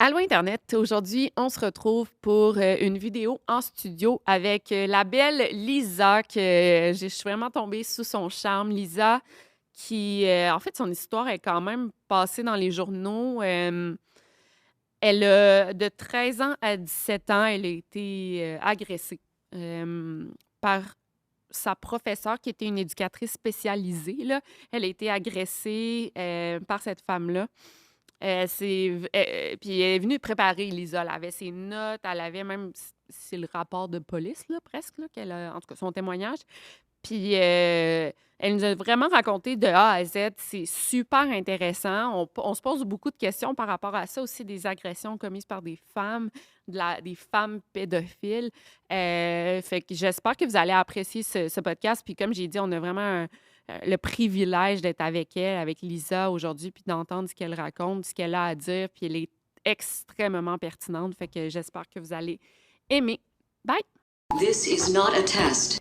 Allô Internet, aujourd'hui, on se retrouve pour une vidéo en studio avec la belle Lisa, que je suis vraiment tombée sous son charme. Lisa, qui, en fait, son histoire est quand même passée dans les journaux. Elle a, de 13 ans à 17 ans, elle a été agressée par sa professeure, qui était une éducatrice spécialisée. Là. Elle a été agressée par cette femme-là. Puis elle est venue préparer Lisa. Elle avait ses notes, elle avait même, c'est le rapport de police, là, presque, là, qu'elle a, en tout cas, son témoignage. Puis elle nous a vraiment raconté de A à Z. C'est super intéressant. On se pose beaucoup de questions par rapport à ça aussi, des agressions commises par des femmes, des femmes pédophiles. Fait que j'espère que vous allez apprécier ce podcast. Puis comme j'ai dit, on a vraiment le privilège d'être avec elle, avec Lisa aujourd'hui, puis d'entendre ce qu'elle raconte, ce qu'elle a à dire. Puis elle est extrêmement pertinente. Fait que j'espère que vous allez aimer. Bye! This is not a test.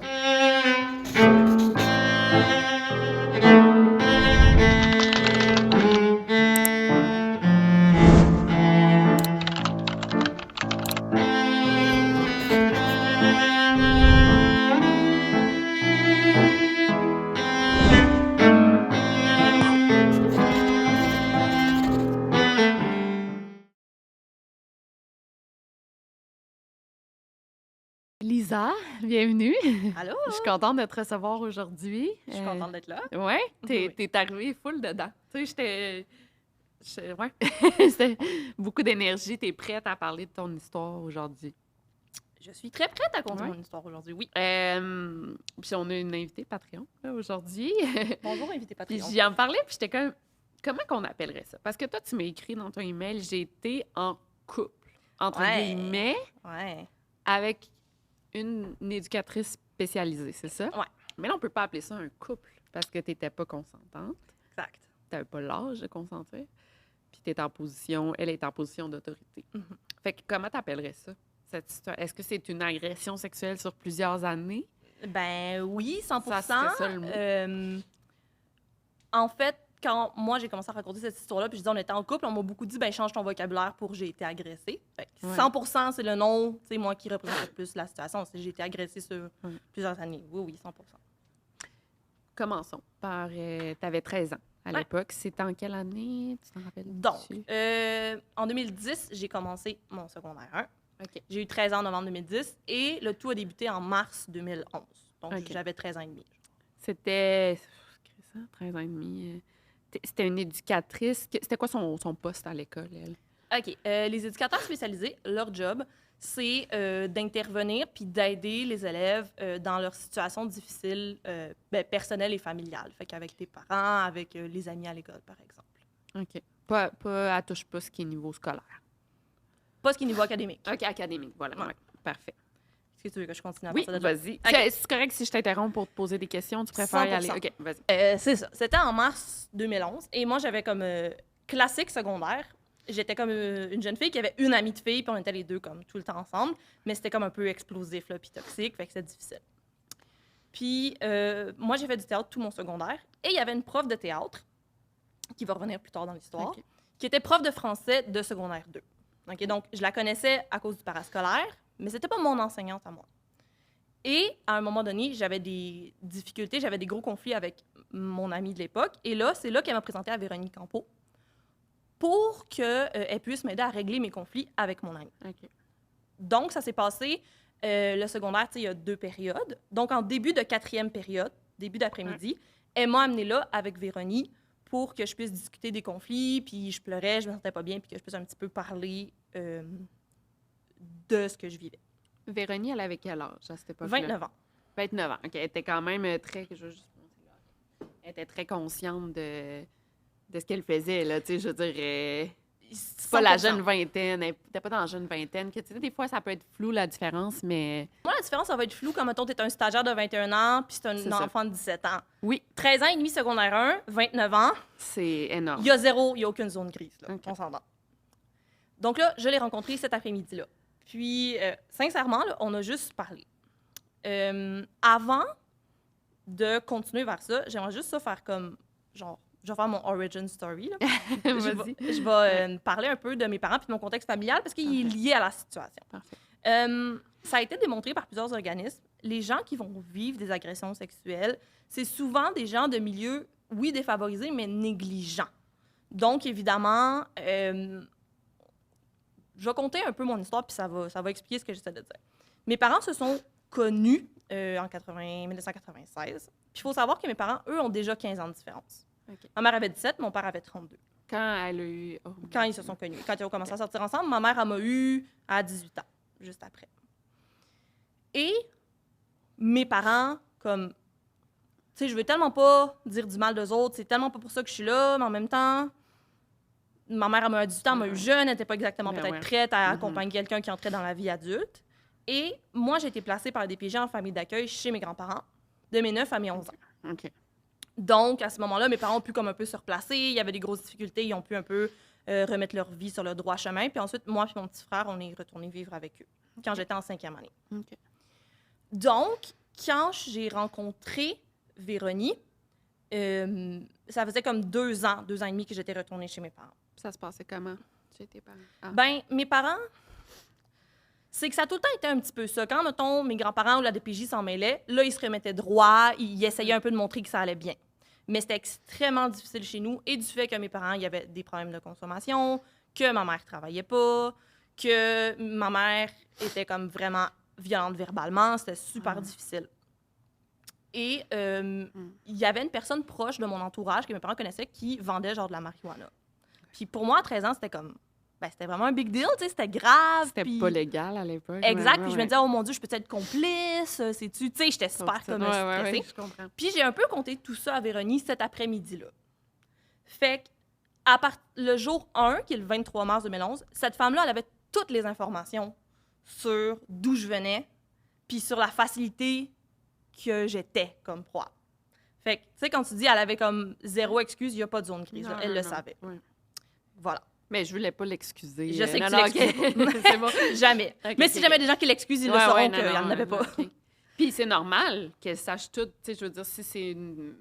Lisa, bienvenue. Allô? Je suis contente de te recevoir aujourd'hui. Je suis contente d'être là. Ouais, Oui. t'es arrivée full dedans. Tu sais, ouais. C'était beaucoup d'énergie. T'es prête à parler de ton histoire aujourd'hui. Je suis très prête à conter Ouais. mon histoire aujourd'hui, oui. Puis on a une invitée Patreon là, aujourd'hui. Bonjour, invité Puis Patreon. j'y en parlais, puis j'étais comme, comment qu'on appellerait ça? Parce que toi, tu m'as écrit dans ton email, j'ai été en couple, entre Ouais. guillemets, Ouais. avec une éducatrice spécialisée, c'est ça? Ouais. Mais là, on peut pas appeler ça un couple parce que tu n'étais pas consentante. Exact. Tu n'avais pas l'âge de consentir. Puis t'es en position, elle est en position d'autorité. Mhm. Fait que comment t'appellerais ça, cette histoire? Est-ce que c'est une agression sexuelle sur plusieurs années? Ben oui, 100%. Ça serait ça, le mot. En fait, quand moi, j'ai commencé à raconter cette histoire-là, puis je disais on était en couple, on m'a beaucoup dit, ben change ton vocabulaire pour j'ai été agressée. Fait que Ouais. 100%, c'est le nom, tu sais, moi, qui représente le plus la situation. C'est j'ai été agressée sur Ouais. plusieurs années. Oui, oui, 100%. Commençons par... t'avais 13 ans à Ouais. l'époque. C'était en quelle année? Tu t'en rappelles? Donc, en 2010, j'ai commencé mon secondaire 1. OK. J'ai eu 13 ans en novembre 2010 et le tout a débuté en mars 2011. Donc, OK. j'avais 13 ans et demi. C'était... ça, 13 ans et demi. C'était une éducatrice. C'était quoi son poste à l'école, elle? OK. Les éducateurs spécialisés, leur job, c'est d'intervenir puis d'aider les élèves dans leur situation difficile, personnelle et familiale. Fait qu'avec tes parents, avec les amis à l'école, par exemple. OK. Pas elle touche pas ce qui est niveau scolaire. Pas ce qui est niveau académique. OK, académique, voilà. Ouais. Ouais, parfait. Est-ce que tu veux que je continue à Oui, partir de là? vas-y. OK. C'est correct si je t'interromps pour te poser des questions? Tu préfères y aller? 100%. OK, vas-y. C'est ça. C'était en mars 2011. Et moi, j'avais comme classique secondaire. J'étais comme une jeune fille qui avait une amie de fille, puis on était les deux comme tout le temps ensemble. Mais c'était comme un peu explosif, là, puis toxique, fait que c'était difficile. Puis moi, j'ai fait du théâtre tout mon secondaire. Et il y avait une prof de théâtre, qui va revenir plus tard dans l'histoire, OK. qui était prof de français de secondaire 2. OK, donc, je la connaissais à cause du parascolaire, mais c'était pas mon enseignante à moi. Et à un moment donné, j'avais des difficultés, j'avais des gros conflits avec mon amie de l'époque. Et là, c'est là qu'elle m'a présenté à Véronique Campeau pour qu'elle puisse m'aider à régler mes conflits avec mon amie. OK. Donc, ça s'est passé, le secondaire, tu sais, il y a 2 périodes. Donc, en début de 4e période, début d'après-midi, elle m'a amenée là avec Véronique pour que je puisse discuter des conflits, puis je pleurais, je me sentais pas bien, puis que je puisse un petit peu parler de ce que je vivais. Véronique, elle avait quel âge à cette époque-là? 29 ans. 29 ans. OK. Elle était quand même très... Je veux juste penser là. Elle était très consciente de ce qu'elle faisait, là. Tu sais, je veux dire... c'est pas la 100%. jeune vingtaine. Elle n'était pas dans la jeune vingtaine. Que, tu sais, des fois, ça peut être flou, la différence, mais... Moi, la différence, ça va être flou quand, mettons, t'es un stagiaire de 21 ans, puis c'est C'est un ça. enfant de 17 ans. Oui, 13 ans et demi secondaire 1, 29 ans, c'est énorme. il y a aucune zone grise, là. OK. On s'entend. Donc là, je l'ai rencontré cet après-midi-là. Puis, sincèrement, là, on a juste parlé. Avant de continuer vers ça, j'aimerais juste ça faire comme, genre, je vais faire mon origin story. Là. Vas-y. Je vais parler un peu de mes parents puis de mon contexte familial parce qu'il est lié à la situation. Parfait. Ça a été démontré par plusieurs organismes. Les gens qui vont vivre des agressions sexuelles, c'est souvent des gens de milieux, oui, défavorisés, mais négligents. Donc, évidemment, je vais conter un peu mon histoire puis ça va expliquer ce que j'essaie de dire. Mes parents se sont connus en 1996. Puis il faut savoir que mes parents, eux, ont déjà 15 ans de différence. OK. Ma mère avait 17, mon père avait 32. Quand elle a eu... Oh, Quand ils se sont connus. Quand ils ont commencé à sortir ensemble, ma mère, elle m'a eu à 18 ans, juste après. Et mes parents, comme... Tu sais, je veux tellement pas dire du mal d'eux autres, c'est tellement pas pour ça que je suis là, mais en même temps, ma mère, elle m'a eu 18 ans, elle m'a eu jeune, elle n'était pas exactement Ben peut-être ouais. prête à accompagner quelqu'un qui entrait dans la vie adulte. Et moi, j'ai été placée par la DPJ en famille d'accueil chez mes grands-parents, de mes 9 à mes 11 ans. OK. Donc, à ce moment-là, mes parents ont pu comme un peu se replacer. Il y avait des grosses difficultés. Ils ont pu un peu remettre leur vie sur le droit chemin. Puis ensuite, moi et mon petit frère, on est retournés vivre avec eux quand j'étais en 5e année. OK. Donc, quand j'ai rencontré Véronique, ça faisait comme 2 ans et demi que j'étais retournée chez mes parents. Ça se passait comment chez tes parents? Ah. Ben, mes parents, c'est que ça a tout le temps été un petit peu ça. Quand, mettons, mes grands-parents ou la DPJ s'en mêlaient, là, ils se remettaient droit, ils essayaient un peu de montrer que ça allait bien. Mais c'était extrêmement difficile chez nous, et du fait que mes parents, il y avait des problèmes de consommation, que ma mère travaillait pas, que ma mère était comme vraiment violente verbalement, c'était super difficile. Et il y avait une personne proche de mon entourage que mes parents connaissaient qui vendait genre de la marijuana. Puis pour moi, à 13 ans, c'était comme... Ben, c'était vraiment un big deal, tu sais, c'était grave. C'était puis... pas légal à l'époque. Exact, Ouais, puis je me disais, oh mon Dieu, je peux être complice, sais-tu, tu sais, j'étais super comme stressée. Ouais, je comprends. Puis j'ai un peu compté tout ça à Véronique cet après-midi-là. Fait que, le jour 1, qui est le 23 mars 2011, cette femme-là, elle avait toutes les informations sur d'où je venais, puis sur la facilité que j'étais comme proie. Fait que, tu sais, quand tu dis elle avait comme zéro excuse, il n'y a pas de zone grise. Elle le savait. Ouais. Voilà. Mais je voulais pas l'excuser. Je sais que non, tu l'excuses OK. C'est bon. Jamais. Ok, Mais si ok. jamais des gens qui l'excusent, ils le sauront qu'il n'y en avait pas. OK. Puis c'est normal qu'elle sache tout. Tu sais, je veux dire, si c'est une...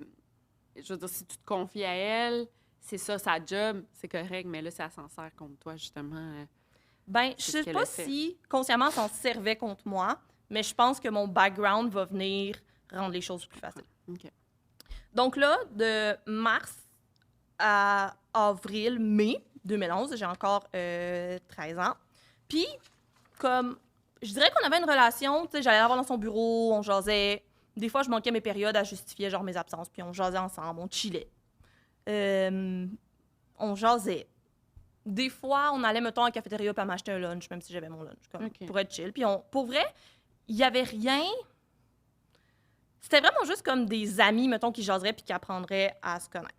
Je veux dire, si tu te confies à elle, c'est ça, sa job, c'est correct. Mais là, ça s'en sert contre toi, justement. Ben, je C'est ce sais qu'elle pas a fait. si consciemment s'en servait contre moi, mais je pense que mon background va venir rendre les choses plus faciles. OK. Donc là, de mars à avril, mai 2011, j'ai encore 13 ans. Puis, comme, je dirais qu'on avait une relation, tu sais, j'allais la voir dans son bureau, on jasait. Des fois, je manquais mes périodes à justifier, genre, mes absences, puis on jasait ensemble, on chillait. On jasait. Des fois, on allait, mettons, à la cafétéria puis elle m'achetait un lunch, même si j'avais mon lunch, comme, OK. pour être chill. Puis pour vrai, il y avait rien... C'était vraiment juste comme des amis, mettons, qui jaseraient puis qui apprendraient à se connaître.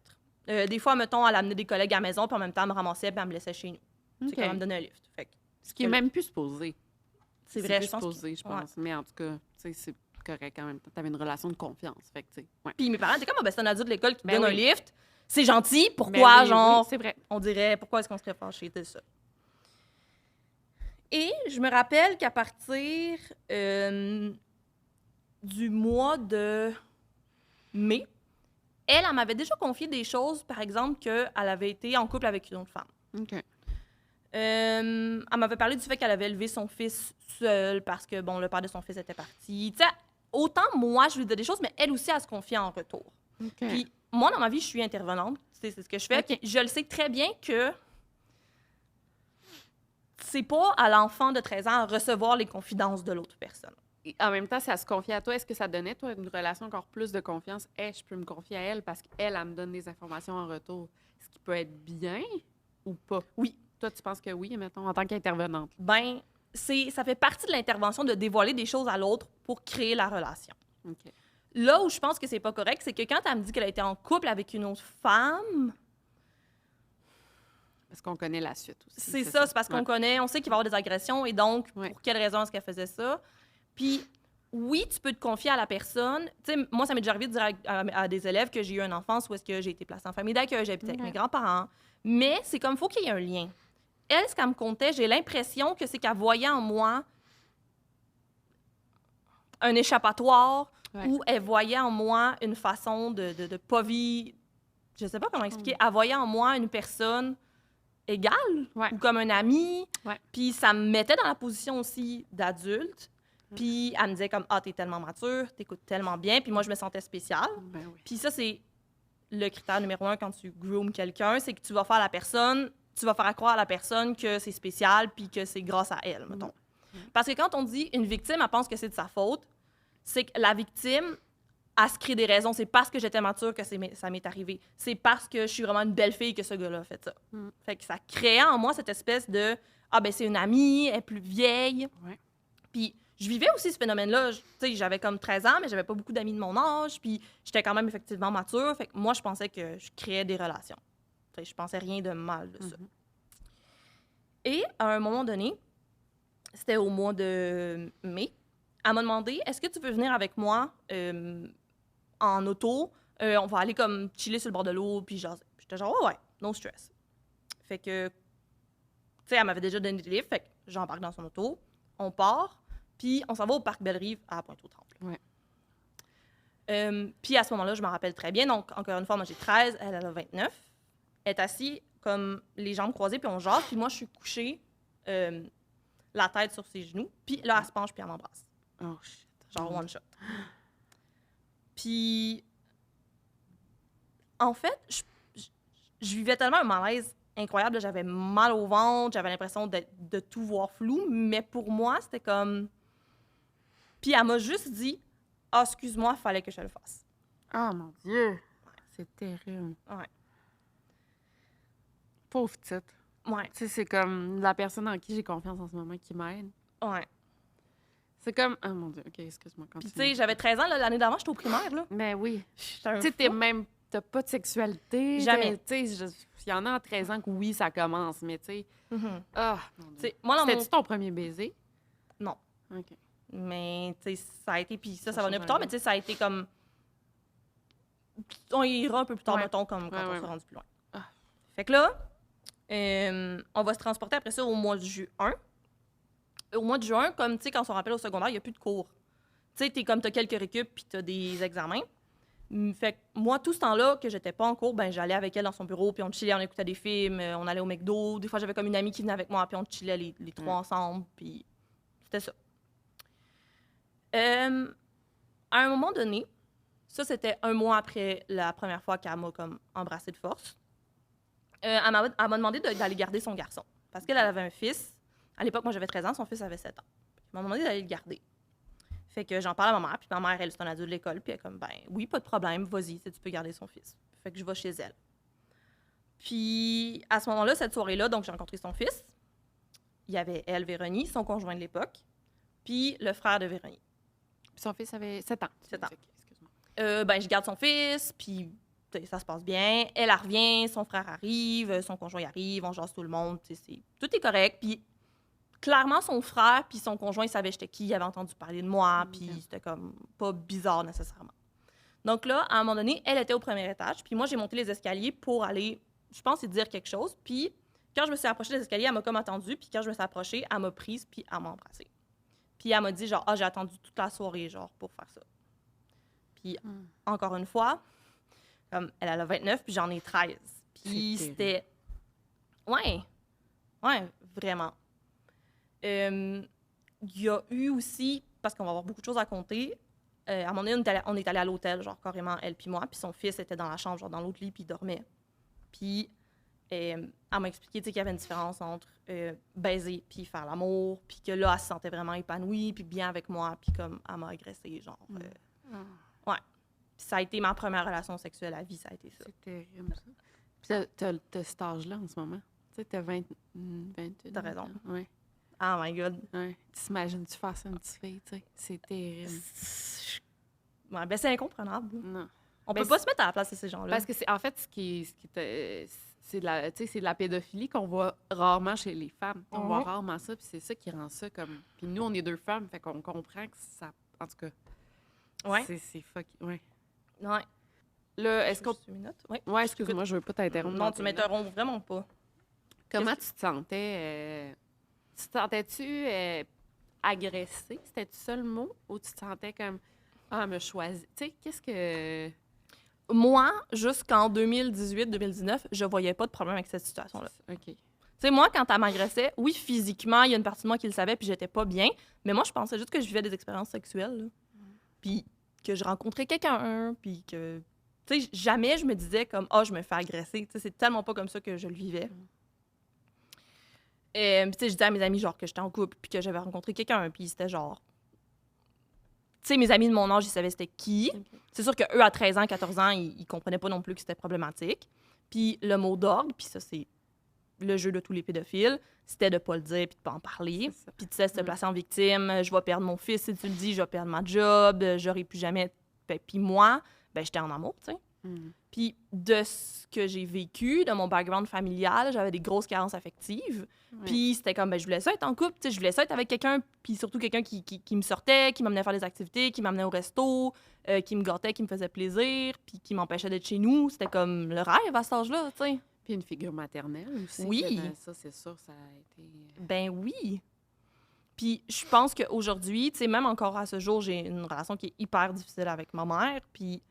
Des fois, mettons, elle amenait des collègues à la maison, puis en même temps, elle me ramassait puis elle me laissait chez nous. OK. C'est quand même donner un lift. Fait que Ce qui est même plus supposé. c'est vrai, plus je pense. supposé, je pense. Mais en tout cas, tu sais, c'est correct en même temps. T'avais une relation de confiance. Fait que, tu sais, ouais. Puis mes parents étaient comme, ah, ben, c'est un adulte de l'école qui te Ben donne un oui. lift. C'est gentil. Pourquoi, Ben oui, genre, oui, c'est vrai. on dirait, pourquoi est-ce qu'on serait fâchés de ça? Et je me rappelle qu'à partir du mois de mai, elle m'avait déjà confié des choses, par exemple, qu'elle avait été en couple avec une autre femme. OK. Elle m'avait parlé du fait qu'elle avait élevé son fils seule parce que, bon, le père de son fils était parti. Tu sais, autant moi, je lui disais des choses, mais elle aussi, elle se confiait en retour. OK. Puis moi, dans ma vie, je suis intervenante. C'est ce que je fais. OK. Puis je le sais très bien que c'est pas à l'enfant de 13 ans à recevoir les confidences de l'autre personne. Et en même temps, si elle se confie à toi, est-ce que ça donnait, toi, une relation encore plus de confiance? Hey, je peux me confier à elle parce qu'elle, elle me donne des informations en retour. Ce qui peut être bien ou pas? Oui. Toi, tu penses que oui, mettons, en tant qu'intervenante? Ben, ça fait partie de l'intervention de dévoiler des choses à l'autre pour créer la relation. OK. Là où je pense que c'est pas correct, c'est que quand elle me dit qu'elle a été en couple avec une autre femme, Parce qu'on connaît la suite aussi. c'est ça, c'est parce qu'on Ouais. connaît, on sait qu'il va y avoir des agressions et donc, Ouais. pour quelle raison est-ce qu'elle faisait ça? Puis, oui, tu peux te confier à la personne. Tu sais, moi, ça m'est déjà arrivé de dire à des élèves que j'ai eu une enfance où est-ce que j'ai été placée en famille d'accueil, j'habitais avec Ouais. mes grands-parents. Mais c'est comme, faut qu'il y ait un lien. Elle, ce qu'elle me contait, j'ai l'impression que c'est qu'elle voyait en moi un échappatoire Ouais. ou elle voyait en moi une façon de pas vivre je sais pas comment expliquer, elle voyait en moi une personne égale Ouais. ou comme un ami. Ouais. Puis ça me mettait dans la position aussi d'adulte. Puis elle me disait comme, ah, t'es tellement mature, t'écoutes tellement bien. Puis moi, je me sentais spéciale. Ben oui. Puis ça, c'est le critère numéro 1 quand tu groomes quelqu'un, c'est que tu vas faire croire à la personne que c'est spécial puis que c'est grâce à elle, mettons. Parce que quand on dit une victime, elle pense que c'est de sa faute, c'est que la victime, elle se crée des raisons. C'est parce que j'étais mature que ça m'est arrivé. C'est parce que je suis vraiment une belle fille que ce gars-là a fait ça. Fait que ça créait en moi cette espèce de « Ah, ben c'est une amie, elle est plus vieille. Ouais. » Puis je vivais aussi ce phénomène-là. Tu sais, j'avais comme 13 ans, mais j'avais pas beaucoup d'amis de mon âge. Puis j'étais quand même effectivement mature. Fait que moi, je pensais que je créais des relations. Fait que je pensais rien de mal de ça. Et à un moment donné, c'était au mois de mai, elle m'a demandé « Est-ce que tu veux venir avec moi en auto? On va aller comme chiller sur le bord de l'eau, puis jaser. » J'étais genre « Ouais, no stress. » Fait que, tu sais, elle m'avait déjà donné des livres, fait que j'embarque dans son auto, on part, puis on s'en va au parc Belle-Rive à Pointe-aux-Trembles. Ouais. Puis à ce moment-là, je me rappelle très bien. Donc, encore une fois, moi, j'ai 13, elle a 29. Elle est assise comme les jambes croisées, puis on jase, puis moi, je suis couchée la tête sur ses genoux, puis là, elle se penche, puis elle m'embrasse. Oh, shit. Genre one shot. Puis, en fait, je vivais tellement un malaise incroyable. Là, j'avais mal au ventre, j'avais l'impression de tout voir flou, mais pour moi, c'était comme... Puis elle m'a juste dit « Ah, excuse-moi, il fallait que je le fasse. Oh mon Dieu! C'est terrible. » Ouais. Pauvre petite. Ouais. Tu sais, c'est comme la personne en qui j'ai confiance en ce moment qui m'aide. Ouais. C'est comme... Oh mon Dieu, OK, excuse-moi. Puis, Continue. tu sais, j'avais 13 ans, là, l'année d'avant, j'étais au primaire, là. Mais oui. J'étais un Tu sais, fou. t'as pas de sexualité. Jamais. Tu sais, il y en a à 13 ans que oui, ça commence, mais tu sais... Mhm. Ah, mon Tu Dieu. sais, moi, dans mon... C'était-tu ton premier baiser? Non. OK. Mais, tu sais, ça a été... Puis ça va change venir plus tard, rien. mais tu sais, ça a été comme... On y ira un peu plus tard, Ouais. mettons, comme quand Ouais, on ouais, sera ouais. rendu plus loin. Ah. Fait que là, on va se transporter après ça au mois de juin. Au mois de juin, comme, tu sais, quand on se rappelle au secondaire, il n'y a plus de cours. Tu sais, t'as quelques récup puis t'as des examens. Fait que moi, tout ce temps-là, que j'étais pas en cours, ben j'allais avec elle dans son bureau, puis on chillait, on écoutait des films, on allait au McDo. Des fois, j'avais comme une amie qui venait avec moi, puis on chillait les trois ensemble, puis c'était ça. À un moment donné, ça, c'était un mois après la première fois qu'elle m'a comme embrassée de force, elle m'a demandé d'aller garder son garçon. Parce qu'elle avait un fils. À l'époque, moi, j'avais 13 ans, son fils avait 7 ans. Elle m'a demandé d'aller le garder. Fait que j'en parle à ma mère, puis ma mère, elle, c'est un adulte de l'école, puis elle est comme, ben oui, pas de problème, vas-y, tu peux garder son fils. Fait que je vais chez elle. Puis à ce moment-là, cette soirée-là, donc j'ai rencontré son fils. Il y avait elle, Véronique, son conjoint de l'époque, puis le frère de Véronique. Puis son fils avait 7 ans. 7 ans. OK, excuse-moi. Ben, je garde son fils, puis ça se passe bien. Elle revient, son frère arrive, son conjoint y arrive, on jase tout le monde, tout est correct. Puis clairement, son frère puis son conjoint, ils savaient j'étais qui, ils avaient entendu parler de moi, puis c'était comme pas bizarre nécessairement. Donc là, à un moment donné, elle était au premier étage, puis moi, j'ai monté les escaliers pour aller, je pense, lui dire quelque chose. Puis quand je me suis approchée des escaliers, elle m'a comme attendue, puis quand je me suis approchée, elle m'a prise, puis elle m'a embrassée. Puis elle m'a dit, genre, « Ah, j'ai attendu toute la soirée, genre, pour faire ça. » Puis encore une fois, comme elle a 29, puis j'en ai 13. Puis c'était... Ouais, vraiment. Il y a eu aussi, parce qu'on va avoir beaucoup de choses à compter, à un moment donné, on est allé à l'hôtel, genre carrément, elle puis moi, puis son fils était dans la chambre, genre dans l'autre lit, puis il dormait. Puis elle m'a expliqué qu'il y avait une différence entre baiser puis faire l'amour, puis que là, elle se sentait vraiment épanouie, puis bien avec moi, puis comme elle m'a agressée, genre. Ouais. Puis ça a été ma première relation sexuelle à vie, ça a été ça. C'est terrible, ça. Puis t'as cet âge-là en ce moment. Tu sais, t'as 28 T'as raison. ans. Ouais. Oh my God. Ouais. T'imagines-tu faire ça à une petite fille, tu sais? C'est terrible. Ouais, ben c'est incomprenable. Non. On Ben, peut pas se mettre à la place de ces gens-là. Parce que c'est en fait c'est de la pédophilie qu'on voit rarement chez les femmes. On voit rarement ça, puis c'est ça qui rend ça comme. Puis nous, on est deux femmes, fait qu'on comprend que ça. En tout cas. Ouais. C'est fuck. Ouais. Ouais. Là, est-ce qu'on. Juste une minute? Ouais. Ouais, excuse-moi, je veux pas t'interrompre. Non, dans tu tes m'interromps vraiment pas. Comment tu te sentais? Tu te sentais-tu agressée? C'était-tu ça le mot? Ou tu te sentais comme, ah, elle me choisit? Tu sais, qu'est-ce que... moi, jusqu'en 2018-2019, je voyais pas de problème avec cette situation-là. OK. Tu sais, moi, quand elle m'agressait, oui, physiquement, il y a une partie de moi qui le savait, puis j'étais pas bien, mais moi, je pensais juste que je vivais des expériences sexuelles, là. Puis que je rencontrais quelqu'un, puis que... Tu sais, jamais je me disais comme « Ah, je me fais agresser ». Tu sais, c'est tellement pas comme ça que je le vivais. Et tu sais, je disais à mes amis, genre, que j'étais en couple, puis que j'avais rencontré quelqu'un, puis c'était genre... Tu sais, mes amis de mon âge, ils savaient c'était qui. OK. C'est sûr qu'eux, à 13 ans, 14 ans, ils comprenaient pas non plus que c'était problématique. Puis le mot d'ordre, puis ça, c'est le jeu de tous les pédophiles, c'était de pas le dire puis de pas en parler. C'est ça. Puis tu sais, se placer en victime. Je vais perdre mon fils si tu le dis, je vais perdre ma job, j'aurai plus jamais... Puis moi, ben j'étais en amour, tu sais. Puis de ce que j'ai vécu, de mon background familial, j'avais des grosses carences affectives. Ouais. Puis c'était comme, ben je voulais ça être en couple, tu sais, je voulais ça être avec quelqu'un, puis surtout quelqu'un qui me sortait, qui m'amenait faire des activités, qui m'amenait au resto, qui me gâtait, qui me faisait plaisir, puis qui m'empêchait d'être chez nous. C'était comme le rêve à cet âge-là, tu sais. Puis une figure maternelle aussi. Oui. Ça, c'est sûr, ça a été... Ben oui. Puis je pense qu'aujourd'hui, tu sais, même encore à ce jour, j'ai une relation qui est hyper difficile avec ma mère. Puis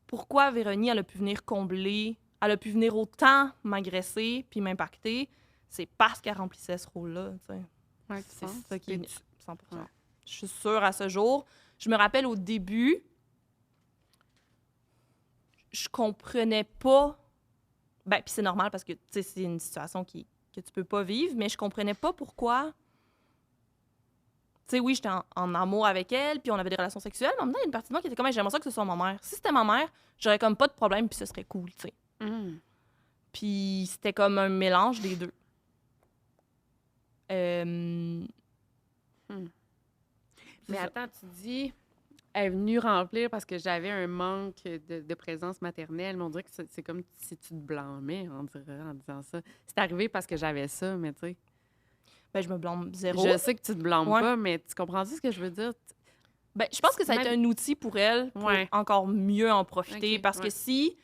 pourquoi Véronique, elle a pu venir combler, elle a pu venir autant m'agresser puis m'impacter, c'est parce qu'elle remplissait ce rôle-là, tu sais. Ouais, C'est ça qui est 100%. Ouais. Je suis sûre à ce jour. Je me rappelle au début, je comprenais pas. Ben, puis c'est normal parce que, tu sais, c'est une situation que tu peux pas vivre, mais je comprenais pas pourquoi. Tu sais, oui, j'étais en amour avec elle, puis on avait des relations sexuelles, mais en même temps, il y a une partie de moi qui était comme, j'aimerais ça que ce soit ma mère. Si c'était ma mère, j'aurais comme pas de problème, puis ce serait cool, tu sais. Puis c'était comme un mélange des deux. Mais attends, tu dis, elle est venue remplir parce que j'avais un manque de présence maternelle. Mais on dirait que c'est comme si tu te blâmais, on dirait, en disant ça. C'est arrivé parce que j'avais ça, mais tu sais. Ben, je me blâme zéro. Je sais que tu te blâmes Ouais. pas, mais tu comprends-tu ce que je veux dire? Ben, je pense que ça a été Même- un outil pour elle pour Ouais. encore mieux en profiter. Ok, parce que ouais. si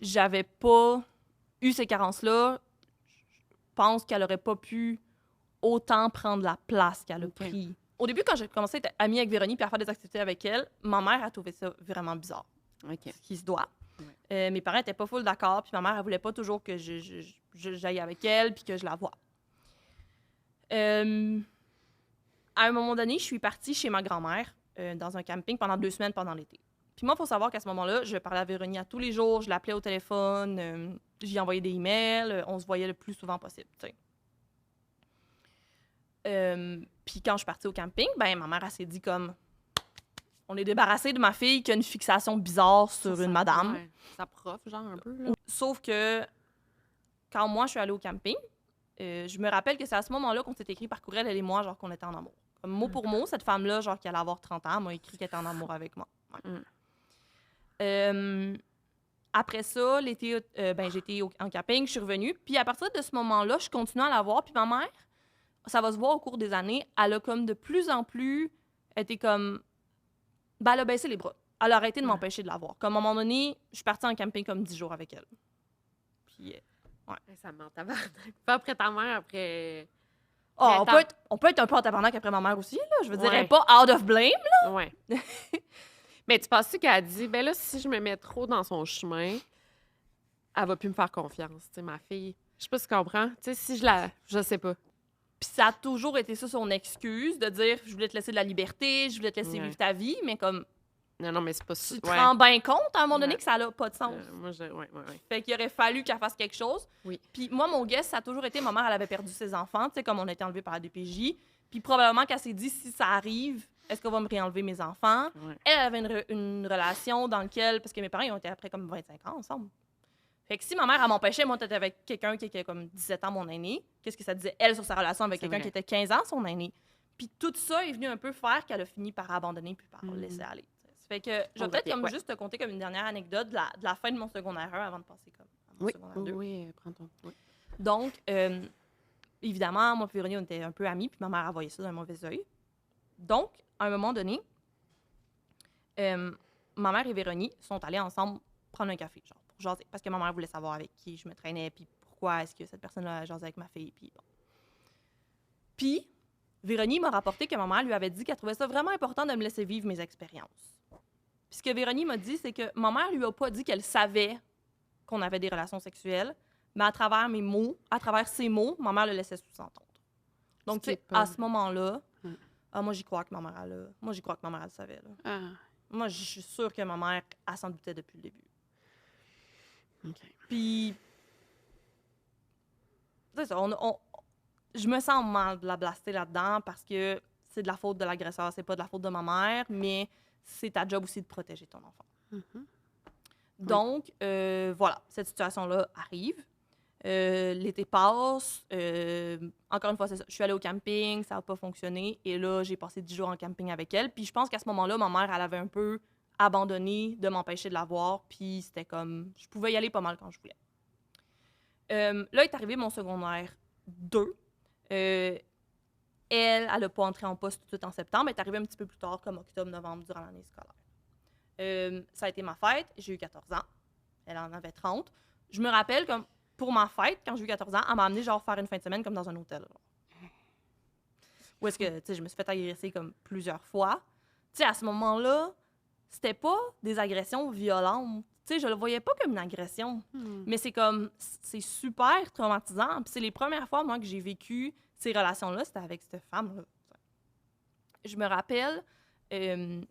j'avais pas eu ces carences-là, je pense qu'elle aurait pas pu autant prendre la place qu'elle a Ok. pris. Au début, quand j'ai commencé à être amie avec Véronique et à faire des activités avec elle, ma mère a trouvé ça vraiment bizarre. OK. Ce qui se doit. Ouais. Mes parents étaient pas full d'accord, puis ma mère, elle voulait pas toujours que j'aille avec elle puis que je la voie. À un moment donné, je suis partie chez ma grand-mère dans un camping pendant 2 semaines pendant l'été. Puis moi, il faut savoir qu'à ce moment-là, je parlais à Véronique à tous les jours, je l'appelais au téléphone, j'y envoyais des emails, on se voyait le plus souvent possible, tu sais. Puis quand je suis partie au camping, ben ma mère, elle s'est dit comme... On est débarrassé de ma fille qui a une fixation bizarre sur une madame. Ouais. Sa prof, genre, un peu, là. Sauf que quand moi, je suis allée au camping, je me rappelle que c'est à ce moment-là qu'on s'est écrit par courriel, elle et moi, genre qu'on était en amour. Comme mot pour mot, cette femme-là, genre qui allait avoir 30 ans, m'a écrit qu'elle était en amour avec moi. Ouais. Après ça, l'été, ben, j'étais en camping, je suis revenue. Puis à partir de ce moment-là, je continue à la voir. Puis ma mère, ça va se voir au cours des années, elle a comme de plus en plus été comme... Ben, elle a baissé les bras. Elle a arrêté de m'empêcher de la voir. Comme à un moment donné, je suis partie en camping comme 10 jours avec elle. Puis... Ça ment tabarnak. Pas après ta mère, après... Oh, Mais on peut être un peu en tabarnak après ma mère aussi, là. Je veux dire, elle Ouais. est pas out of blame. Ouais. Mais tu penses-tu qu'elle a dit, ben là, si je me mets trop dans son chemin, elle va plus me faire confiance, tu sais, ma fille. Je sais pas si tu comprends. Tu sais, si je la... Je sais pas. Puis ça a toujours été ça son excuse, de dire « je voulais te laisser de la liberté, je voulais te laisser Ouais. vivre ta vie », mais comme, Non, mais c'est pas ça. tu te rends bien compte à un moment donné Ouais. que ça n'a pas de sens. Moi, ouais. Fait qu'il aurait fallu qu'elle fasse quelque chose. Oui. Puis moi, mon guess, ça a toujours été, ma mère, elle avait perdu ses enfants, tu sais, comme on a été enlevés par la DPJ. Puis probablement qu'elle s'est dit, si ça arrive, est-ce qu'on va me réenlever mes enfants? Ouais. Elle avait une relation dans laquelle, parce que mes parents, ils ont été après comme 25 ans ensemble. Fait que si ma mère, elle m'empêchait, moi, d'être avec quelqu'un qui était comme 17 ans, mon aîné, qu'est-ce que ça disait, elle, sur sa relation avec C'est quelqu'un vrai. qui était 15 ans, son aîné? Puis tout ça est venu un peu faire qu'elle a fini par abandonner puis par Mhm. laisser aller. Ça fait que je vais On peut-être revient, comme ouais. juste te conter comme une dernière anecdote de la fin de mon secondaire 1 avant de passer comme à mon Oui, secondaire 2. oui, prends ton... Oui. Donc, évidemment, moi et Véronique, on était un peu amis, puis ma mère a voyé ça d'un mauvais œil. Donc, à un moment donné, ma mère et Véronique sont allées ensemble prendre un café, genre, pour jaser. Parce que ma mère voulait savoir avec qui je me traînais, puis pourquoi est-ce que cette personne-là jasait avec ma fille, puis bon. Puis, Véronique m'a rapporté que ma mère lui avait dit qu'elle trouvait ça vraiment important de me laisser vivre mes expériences. Puis ce que Véronique m'a dit, c'est que ma mère lui a pas dit qu'elle savait qu'on avait des relations sexuelles, mais à travers mes mots, à travers ses mots, ma mère le laissait sous-entendre. Donc, tu sais, à ce moment-là, moi, j'y crois que ma mère, elle savait. Là. Ah, Moi, je suis sûre que ma mère, elle s'en doutait depuis le début. OK. Puis, c'est ça, je me sens mal de la blaster là-dedans parce que c'est de la faute de l'agresseur, c'est pas de la faute de ma mère, mais c'est ta job aussi de protéger ton enfant. Mhm. Donc, voilà, cette situation-là arrive. L'été passe. Encore une fois, c'est ça. Je suis allée au camping, ça n'a pas fonctionné. Et là, j'ai passé 10 jours en camping avec elle. Puis je pense qu'à ce moment-là, ma mère, elle avait un peu abandonné de m'empêcher de la voir. Puis c'était comme... Je pouvais y aller pas mal quand je voulais. Là est arrivé mon secondaire 2. Elle n'a pas entré en poste tout de suite en septembre. Elle est arrivée un petit peu plus tard, comme octobre-novembre, durant l'année scolaire. Ça a été ma fête. J'ai eu 14 ans. Elle en avait 30. Je me rappelle, comme pour ma fête, quand j'ai eu 14 ans, elle m'a amené genre faire une fin de semaine comme dans un hôtel. Où est-ce que, tu sais, je me suis fait agresser comme plusieurs fois. Tu sais, à ce moment-là, c'était pas des agressions violentes. Tu sais, je le voyais pas comme une agression. Mais c'est comme, c'est super traumatisant. Puis c'est les premières fois, moi, que j'ai vécu ces relations-là, c'était avec cette femme-là. Je me rappelle, elle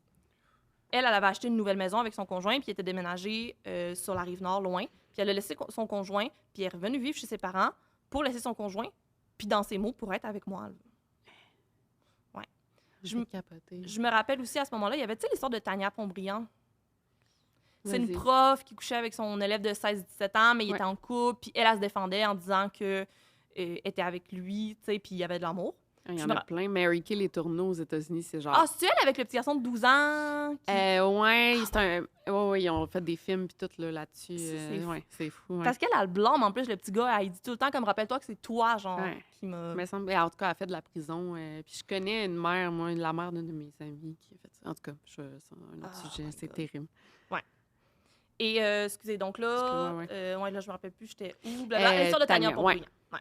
avait acheté une nouvelle maison avec son conjoint, puis elle était déménagée sur la Rive-Nord, loin. Puis elle a laissé son conjoint, puis elle est revenue vivre chez ses parents pour laisser son conjoint, puis dans ses mots, pour être avec moi. Là. Ouais. Je me rappelle aussi, à ce moment-là, il y avait, tu sais, l'histoire de Tania Pontbriand. C'est une prof qui couchait avec son élève de 16-17 ans, mais il était en couple, puis elle se défendait en disant qu'elle était avec lui, tu sais, puis il y avait de l'amour. Il y en a plein. Mary Kay Les Tourneaux aux États-Unis, c'est genre... Ah, c'est elle avec le petit garçon de 12 ans? Ouais, c'est un... Ouais, ils ont fait des films pis tout là-dessus. C'est c'est fou. Ouais. Parce qu'elle a le blâme, en plus, le petit gars, elle dit tout le temps, comme rappelle-toi que c'est toi, genre, qui m'a... Mais en tout cas, elle a fait de la prison. Puis je connais une mère, moi, la mère d'une de mes amies qui a fait ça. En tout cas, c'est un autre sujet, c'est terrible. Ouais. Et, excusez, donc là, là, je me rappelle plus, j'étais où? L'histoire de Tania Pontbriand. Ouais.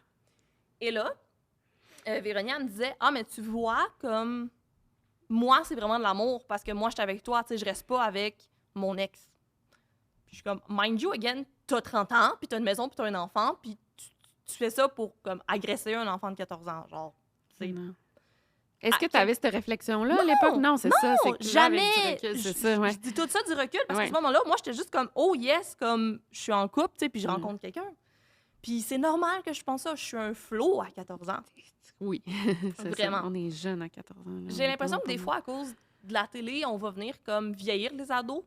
Et là, Véronique me disait, ah, mais tu vois, comme, moi, c'est vraiment de l'amour parce que moi, j'étais avec toi, tu sais, je reste pas avec mon ex. Puis je suis comme, mind you, again, t'as 30 ans, puis t'as une maison, puis t'as un enfant, puis tu fais ça pour, comme, agresser un enfant de 14 ans, genre, tu sais. Est-ce que tu avais cette réflexion-là à l'époque? Non, c'est ça. C'est jamais. Je dis tout ça du recul parce qu'à ce moment-là, moi, j'étais juste comme, oh yes, comme, je suis en couple, tu sais, puis je rencontre quelqu'un. Puis c'est normal que je pense ça. Je suis un flot à 14 ans. Oui, vraiment. Ça. On est jeunes à 14 ans. Là. J'ai l'impression que des fois, à cause de la télé, on va venir comme vieillir les ados.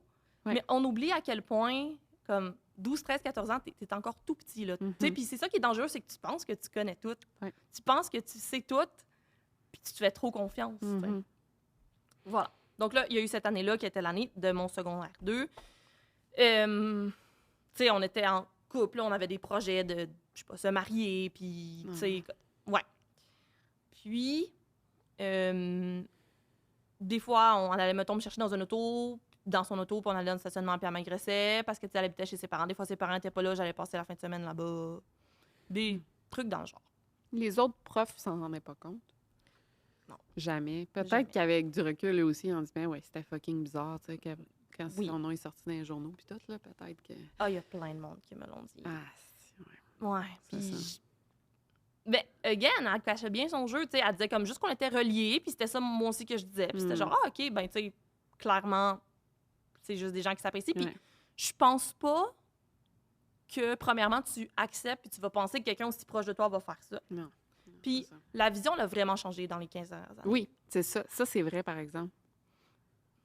Ouais. Mais on oublie à quel point, comme 12, 13, 14 ans, t'es encore tout petit. Là. Puis c'est ça qui est dangereux, c'est que tu penses que tu connais tout. Ouais. Tu penses que tu sais tout, puis tu te fais trop confiance. Voilà. Donc là, il y a eu cette année-là qui était l'année de mon secondaire 2. Tu sais, on était en couple, là, on avait des projets de, je sais pas, se marier, puis, tu sais, ouais. Puis, des fois, on allait, mettons, me chercher dans son auto, puis on allait dans le stationnement, puis elle m'agressait parce que, tu sais, elle habitait chez ses parents. Des fois, ses parents n'étaient pas là, j'allais passer la fin de semaine là-bas. Des trucs dans le genre. Les autres profs s'en rendaient pas compte? Non. Jamais. Peut-être qu'avec du recul, eux aussi, on dit, ben ouais, c'était fucking bizarre, tu sais, quand son nom est sorti dans les journaux, puis tout, là, peut-être que... Ah, il y a plein de monde qui me l'ont dit. Ah, ouais. Puis... Mais, again, elle cachait bien son jeu, tu sais, elle disait comme juste qu'on était reliés, puis c'était ça, moi aussi, que je disais. Puis c'était genre, ah, OK, ben, tu sais, clairement, c'est juste des gens qui s'apprécient. Puis je pense pas que, premièrement, tu acceptes, puis tu vas penser que quelqu'un aussi proche de toi va faire ça. Non. Puis la vision l'a vraiment changé dans les 15 dernières années. Oui, c'est ça. Ça, c'est vrai, par exemple.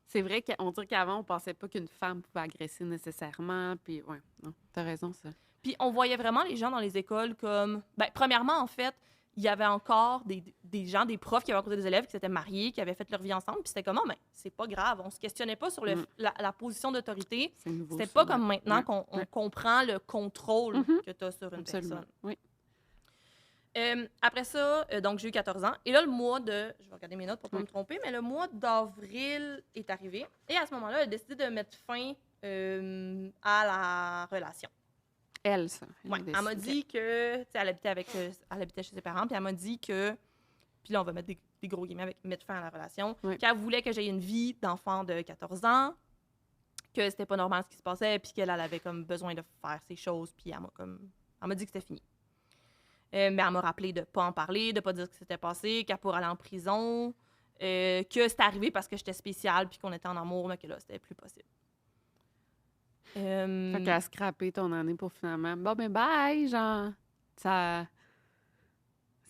C'est vrai qu'on dirait qu'avant, on pensait pas qu'une femme pouvait agresser nécessairement. Puis, ouais, non, t'as raison, ça. Puis on voyait vraiment les gens dans les écoles comme... Ben, premièrement, en fait, il y avait encore des gens, des profs qui avaient rencontré des élèves qui s'étaient mariés, qui avaient fait leur vie ensemble. Puis c'était comme, oh, ben, c'est pas grave. On se questionnait pas sur la position d'autorité. C'était pas comme maintenant qu'on comprend le contrôle que tu as sur une personne. Oui. Après ça, donc j'ai eu 14 ans. Et là, le mois de... Je vais regarder mes notes pour pas me tromper, mais le mois d'avril est arrivé. Et à ce moment-là, elle a décidé de mettre fin à la relation. Elle, ça. Elle m'a dit que... Elle habitait chez ses parents, puis elle m'a dit que... Puis là, on va mettre des gros guillemets avec mettre fin à la relation. Qu'elle voulait que j'aie une vie d'enfant de 14 ans. que c'était pas normal ce qui se passait, puis qu'elle avait comme besoin de faire ses choses, puis elle m'a dit que c'était fini. Mais elle m'a rappelé de pas en parler, de pas dire ce qui s'était passé, qu'elle pourrait aller en prison, que c'était arrivé parce que j'étais spéciale, puis qu'on était en amour, mais que là, c'était plus possible. Fait qu'elle a scrappé ton année pour finalement... Bon, ben bye, genre... Ça...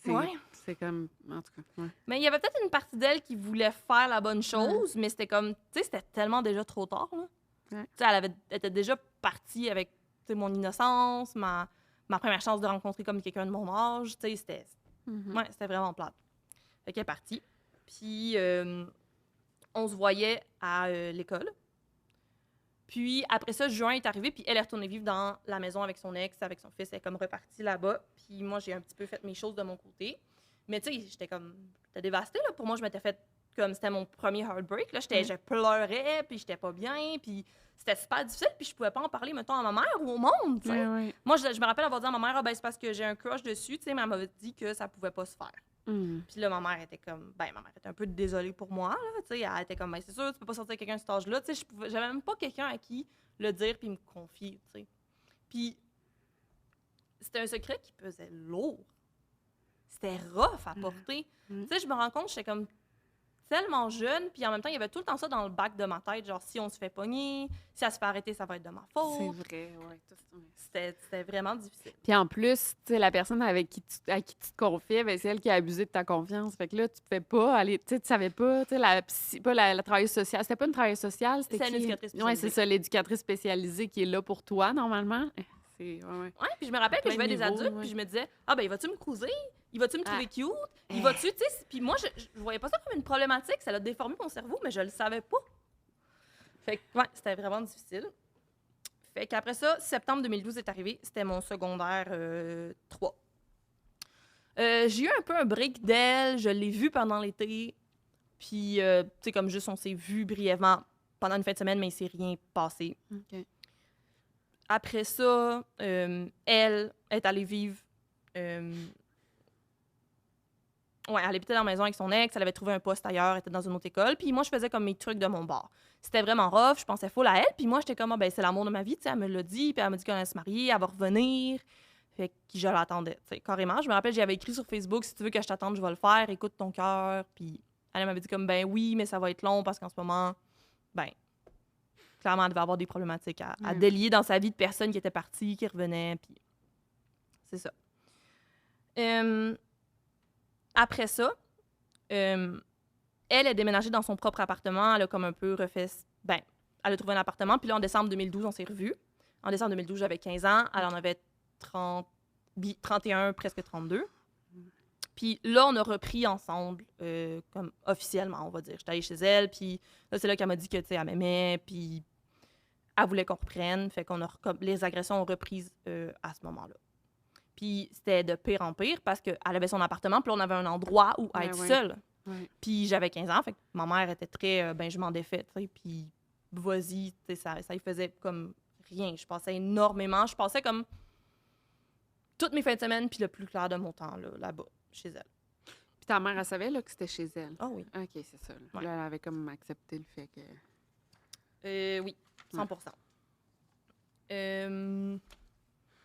Ouais. C'est comme... En tout cas, ouais. Mais il y avait peut-être une partie d'elle qui voulait faire la bonne chose, mais c'était comme... Tu sais, c'était tellement déjà trop tard, là. Ouais. Tu sais, elle était déjà partie avec, tu sais, mon innocence, ma première chance de rencontrer comme quelqu'un de mon âge. Tu sais, c'était... Ouais, c'était vraiment plate. Fait qu'elle est partie. Puis, on se voyait à l'école. Puis, après ça, juin est arrivé, puis elle est retournée vivre dans la maison avec son ex, avec son fils. Elle est comme repartie là-bas. Puis moi, j'ai un petit peu fait mes choses de mon côté. Mais tu sais, j'étais comme... J'étais dévastée, là. Pour moi, je m'étais fait comme... C'était mon premier heartbreak, là. Je pleurais, puis j'étais pas bien, puis c'était super difficile, puis je pouvais pas en parler, mettons, à ma mère ou au monde, tu sais. Ouais. Moi, je me rappelle avoir dit à ma mère, ah, ben, c'est parce que j'ai un crush dessus, tu sais, mais elle m'avait dit que ça pouvait pas se faire. Puis là, ma mère était comme... Ben, ma mère était un peu désolée pour moi, là, tu sais. Elle était comme, ben, c'est sûr, tu peux pas sortir avec quelqu'un à cet âge-là, tu sais. J'avais même pas quelqu'un à qui le dire puis me confier, tu sais. Puis c'était un secret qui pesait lourd. C'était rough à porter. Tu sais, je me rends compte, j'étais comme tellement jeune, puis en même temps, il y avait tout le temps ça dans le bac de ma tête, genre, si on se fait pogner, si elle se fait arrêter, ça va être de ma faute. C'est vrai, ouais. C'était vraiment difficile. Puis en plus, tu sais, la personne à qui tu te confiais, ben, c'est elle qui a abusé de ta confiance. Fait que là, tu pouvais pas aller... Tu sais, tu savais pas, tu sais, pas la travailleuse sociale. C'était pas une travailleuse sociale, c'était une éducatrice spécialisée. Ouais, c'est ça, l'éducatrice spécialisée qui est là pour toi, normalement. Ouais. Ouais, puis je me rappelle que je voyais des adultes, puis je me disais, ah, ben, il va-tu me cruiser? Il va-tu me trouver cute? Il va-tu, tu sais? Puis moi, je voyais pas ça comme une problématique. Ça a déformé mon cerveau, mais je le savais pas. Fait que, ouais, c'était vraiment difficile. Fait qu'après ça, septembre 2012 est arrivé. C'était mon secondaire 3. J'ai eu un peu un break d'elle. Je l'ai vue pendant l'été. Puis, tu sais, comme juste, on s'est vu brièvement pendant une fin de semaine, mais il s'est rien passé. OK. Après ça, elle est allée vivre... Ouais, elle habitait dans la maison avec son ex, elle avait trouvé un poste ailleurs, elle était dans une autre école, puis moi, je faisais comme mes trucs de mon bord. C'était vraiment rough, je pensais full à elle, puis moi, j'étais comme, ah, ben, c'est l'amour de ma vie, tu sais, elle me l'a dit, puis elle m'a dit qu'elle allait se marier, elle va revenir. Fait que je l'attendais, tu sais, carrément. Je me rappelle, j'avais écrit sur Facebook, si tu veux que je t'attende, je vais le faire, écoute ton cœur, puis elle m'avait dit comme, ben oui, mais ça va être long, parce qu'en ce moment, ben, clairement, elle devait avoir des problématiques à délier dans sa vie de personnes qui étaient parties, qui revenaient, puis c'est ça. Après ça, elle est déménagée dans son propre appartement. Elle a comme un peu refait... Ben, elle a trouvé un appartement. Puis là, en décembre 2012, on s'est revus. En décembre 2012, j'avais 15 ans. Elle en avait 31, presque 32. Puis là, on a repris ensemble, comme officiellement, on va dire. J'étais allée chez elle, puis là, c'est là qu'elle m'a dit que, tu sais, elle m'aimait, puis elle voulait qu'on reprenne. Fait qu'on a... Les agressions ont repris à ce moment-là. Puis c'était de pire en pire parce qu'elle avait son appartement, puis là, on avait un endroit où être seule. Ouais. Puis j'avais 15 ans, fait que ma mère était très, ben, je m'en défais, tu sais, puis vas-y, tu sais, ça y faisait comme rien. Je passais énormément. Je passais comme toutes mes fins de semaine, puis le plus clair de mon temps, là-bas, chez elle. Puis ta mère, elle savait là, que c'était chez elle? Ah oui. OK, c'est ça. Là. Ouais. Là, elle avait comme accepté le fait que... Oui, 100%.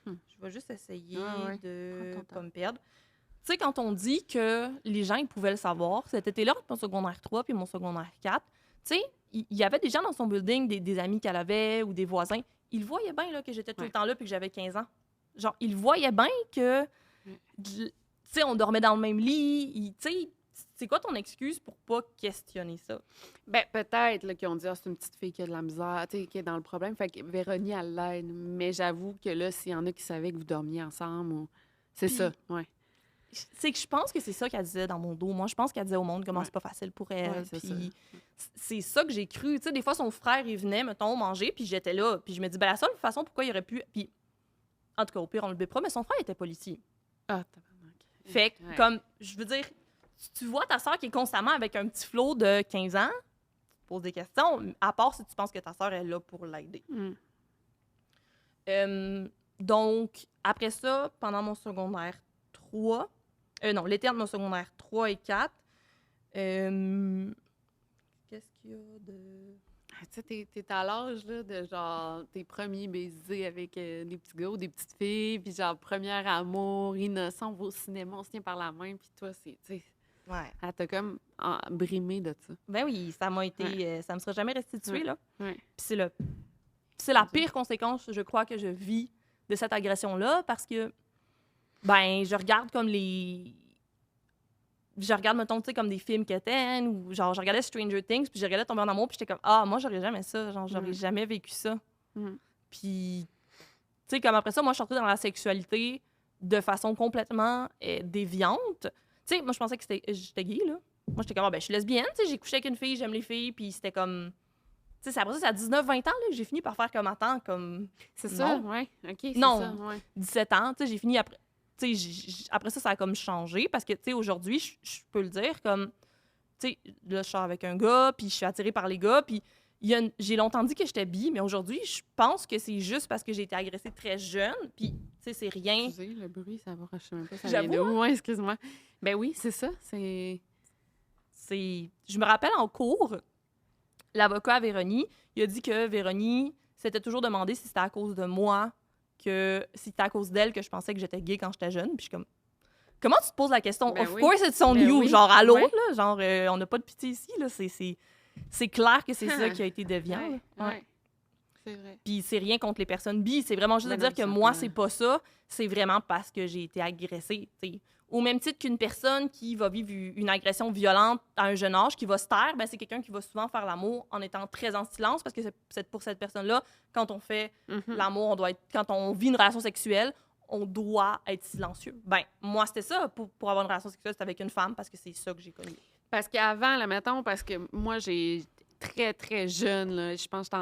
Je vais juste essayer de pas me perdre. Tu sais, quand on dit que les gens ils pouvaient le savoir, cet été-là, entre mon secondaire 3 puis mon secondaire 4, tu sais, il y avait des gens dans son building, des amis qu'elle avait ou des voisins. Ils voyaient bien là, que j'étais tout le temps là puis que j'avais 15 ans. Genre, ils voyaient bien que, tu sais, on dormait dans le même lit. Tu sais, c'est quoi ton excuse pour pas questionner ça? Ben peut-être là, qu'ils ont dit, c'est une petite fille qui a de la misère, tu sais, qui est dans le problème. Fait que Véronique, elle l'aide. Mais j'avoue que là, s'il y en a qui savaient que vous dormiez ensemble, ou... c'est ça, ouais. C'est que je pense que c'est ça qu'elle disait dans mon dos. Moi, je pense qu'elle disait au monde comment c'est pas facile pour elle. Ouais, c'est ça que j'ai cru. Tu sais, des fois, son frère, il venait, mettons, manger, puis j'étais là. Puis je me dis, ben la seule façon pourquoi il aurait pu... Puis, en tout cas, au pire, on le bipera, mais son frère était policier. Ah, tabarnak. Fait que, comme, je veux dire, tu vois ta sœur qui est constamment avec un petit flot de 15 ans, tu te poses des questions, à part si tu penses que ta sœur est là pour l'aider. Donc, après ça, pendant mon secondaire 3... non, l'été entre mon secondaire 3 et 4, qu'est-ce qu'il y a de... Tu sais, t'es à l'âge, là, de genre, tes premiers baisers avec des petits gars ou des petites filles, puis genre, premier amour, innocent, on va au cinéma, on se tient par la main, puis toi, c'est, tu sais, Ouais. elle t'a comme brimé de ça. Ben oui, ça m'a été... ça me sera jamais restitué, Ouais. là. Ouais. Puis c'est la pire conséquence, je crois, que je vis de cette agression-là, parce que, ben, je regarde comme les... Je regarde, mettons, tu sais, comme des films quétaines, ou genre, je regardais Stranger Things, puis je regardais Tomber en amour, puis j'étais comme, ah, moi, j'aurais jamais ça, genre, j'aurais jamais vécu ça. Puis, tu sais, comme après ça, moi, je suis entrée dans la sexualité de façon complètement déviante. Tu sais, moi, je pensais que j'étais gay, là. Moi, j'étais comme, ah, ben, je suis lesbienne, tu sais, j'ai couché avec une fille, j'aime les filles, puis c'était comme... Tu sais, c'est après ça, c'est à 19-20 ans, là, que j'ai fini par faire comme, attends, comme... C'est ça, Non. ouais. OK, c'est Non. ça, ouais. 17 ans, tu sais, j'ai fini après... Tu sais, après ça, ça a comme changé, parce que, tu sais, aujourd'hui, je peux le dire, comme... Tu sais, là, je sors avec un gars, puis je suis attirée par les gars, puis j'ai longtemps dit que j'étais bi, mais aujourd'hui, je pense que c'est juste parce que j'ai été agressée très jeune, puis, tu sais, c'est rien... Excusez, le bruit, ça va, je sais même pas ça J'avoue, vient de où. Ouais, excuse-moi. Ben oui, c'est ça, c'est... Je me rappelle en cours, l'avocat à Véronique, il a dit que Véronique s'était toujours demandé si c'était à cause de moi, si c'était à cause d'elle que je pensais que j'étais gay quand j'étais jeune. Puis je suis comme, comment tu te poses la question? Ben Of oui. course it's on Ben you. oui. Genre, à l'autre, Ouais. là. Genre, on n'a pas de pitié ici, là. C'est clair que c'est ça qui a été déviant. Ouais, là. ouais. C'est vrai. Puis c'est rien contre les personnes bi, c'est vraiment juste Ben de dire non, que ça moi, peut- c'est pas ça. C'est vraiment parce que j'ai été agressée, tu sais. Au même titre qu'une personne qui va vivre une agression violente à un jeune âge, qui va se taire, ben c'est quelqu'un qui va souvent faire l'amour en étant très en silence, parce que pour cette personne-là, quand on fait Mhm. l'amour, quand on vit une relation sexuelle, on doit être silencieux. Ben, moi, c'était ça. Pour avoir une relation sexuelle, c'était avec une femme, parce que c'est ça que j'ai connu. Parce qu'avant, là, mettons, parce que moi, j'ai très, très jeune, là, je pense que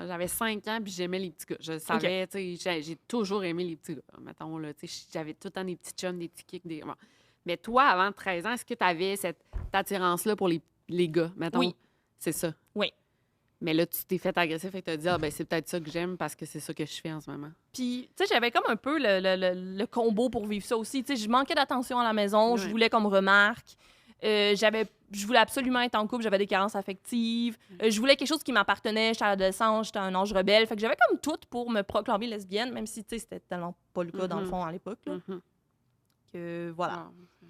j'avais 5 ans, puis j'aimais les petits gars. Je le savais, tu sais, j'ai toujours aimé les petits gars. Mettons, là, tu sais, j'avais tout le temps des petits chums, des petits kicks, des... Bon. Mais toi, avant 13 ans, est-ce que tu avais cette attirance-là pour les gars, mettons? Oui. C'est ça? Oui. Mais là, tu t'es fait agresser, fait que tu as dit, ah, ben c'est peut-être ça que j'aime parce que c'est ça que je fais en ce moment. Puis, tu sais, j'avais comme un peu le combo pour vivre ça aussi. Tu sais, je manquais d'attention à la maison, je Ouais. voulais qu'on me remarque. Je voulais absolument être en couple, j'avais des carences affectives. Je voulais quelque chose qui m'appartenait, j'étais adolescente, j'étais un âge rebelle. Fait que j'avais comme tout pour me proclamer lesbienne, même si, tu sais, c'était tellement pas le cas, dans le fond, à l'époque. Là, Mhm. que, voilà. Wow.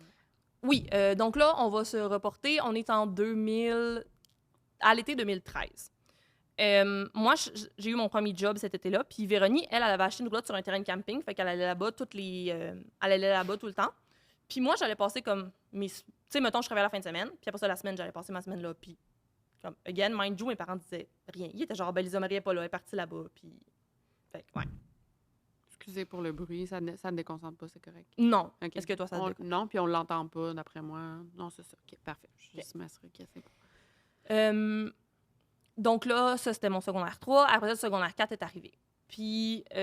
Oui, donc là, on va se reporter. On est en 2000... à l'été 2013. Moi, j'ai eu mon premier job cet été-là, puis Véronique, elle avait acheté une roulotte sur un terrain de camping, fait qu'elle allait là-bas elle allait là-bas tout le temps. Puis moi, j'allais passer comme mes... Tu sais, mettons, je travaillais la fin de semaine, puis après ça, la semaine, j'allais passer ma semaine là, puis comme, again, mind you, mes parents disaient rien. Ils étaient genre, ben, Lisa Marie est pas là, elle est partie là-bas, puis... Fait que, ouais. Excusez pour le bruit, ça ne déconcentre pas, c'est correct. Non. OK. Est-ce que toi, ça te déconcentre? Non, puis on l'entend pas, d'après moi. Non, c'est ça. OK, parfait. Je vais juste m'assurer que c'est bon. Donc là, ça, c'était mon secondaire 3. Après ça, le secondaire 4 est arrivé. Puis, tu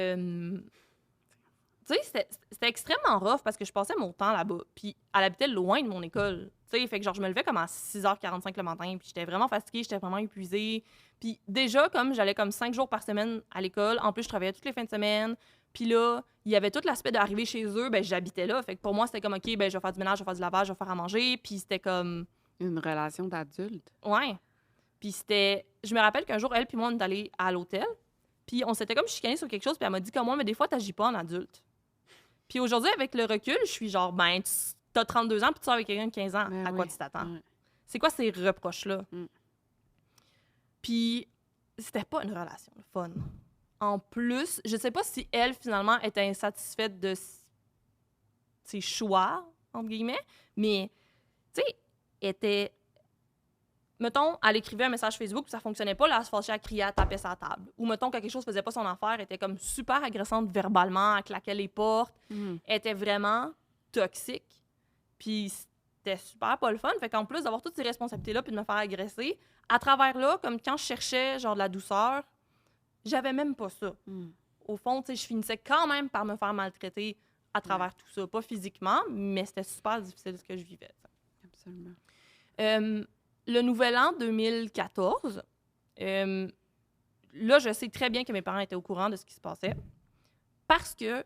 sais, c'était extrêmement rough parce que je passais mon temps là-bas. Puis, elle habitait loin de mon école. Tu sais, fait que genre, je me levais comme à 6h45 le matin. Puis, j'étais vraiment fatiguée, j'étais vraiment épuisée. Puis, déjà, comme j'allais comme 5 jours par semaine à l'école. En plus, je travaillais toutes les fins de semaine. Puis là, il y avait tout l'aspect d'arriver chez eux. Ben, j'habitais là. Fait que pour moi, c'était comme, OK, ben, je vais faire du ménage, je vais faire du lavage, je vais faire à manger. Puis, c'était comme... Une relation d'adulte. Ouais. Puis c'était... Je me rappelle qu'un jour, elle puis moi, on est allés à l'hôtel. Puis on s'était comme chicané sur quelque chose. Puis elle m'a dit comme moi, mais des fois, t'agis pas en adulte. Puis aujourd'hui, avec le recul, je suis genre, ben, t'as 32 ans puis tu sors avec quelqu'un de 15 ans. Ben À quoi oui. tu t'attends? Ouais. C'est quoi ces reproches-là? Mm. Puis c'était pas une relation fun. En plus, je sais pas si elle, finalement, était insatisfaite de ses choix, entre guillemets, mais, tu sais, était... Mettons, elle écrivait un message Facebook puis ça fonctionnait pas, là, elle se fâchait, elle criait, elle tapait sa table. Ou mettons, quand quelque chose faisait pas son affaire, elle était comme super agressante verbalement, elle claquait les portes, Mhm. elle était vraiment toxique. Puis c'était super pas le fun. Fait qu'en plus d'avoir toutes ces responsabilités-là puis de me faire agresser, à travers là, comme quand je cherchais genre de la douceur, j'avais même pas ça. Mhm. Au fond, tu sais, je finissais quand même par me faire maltraiter à travers tout ça. Pas physiquement, mais c'était super difficile ce que je vivais. Absolument. Le nouvel an 2014, là, je sais très bien que mes parents étaient au courant de ce qui se passait parce que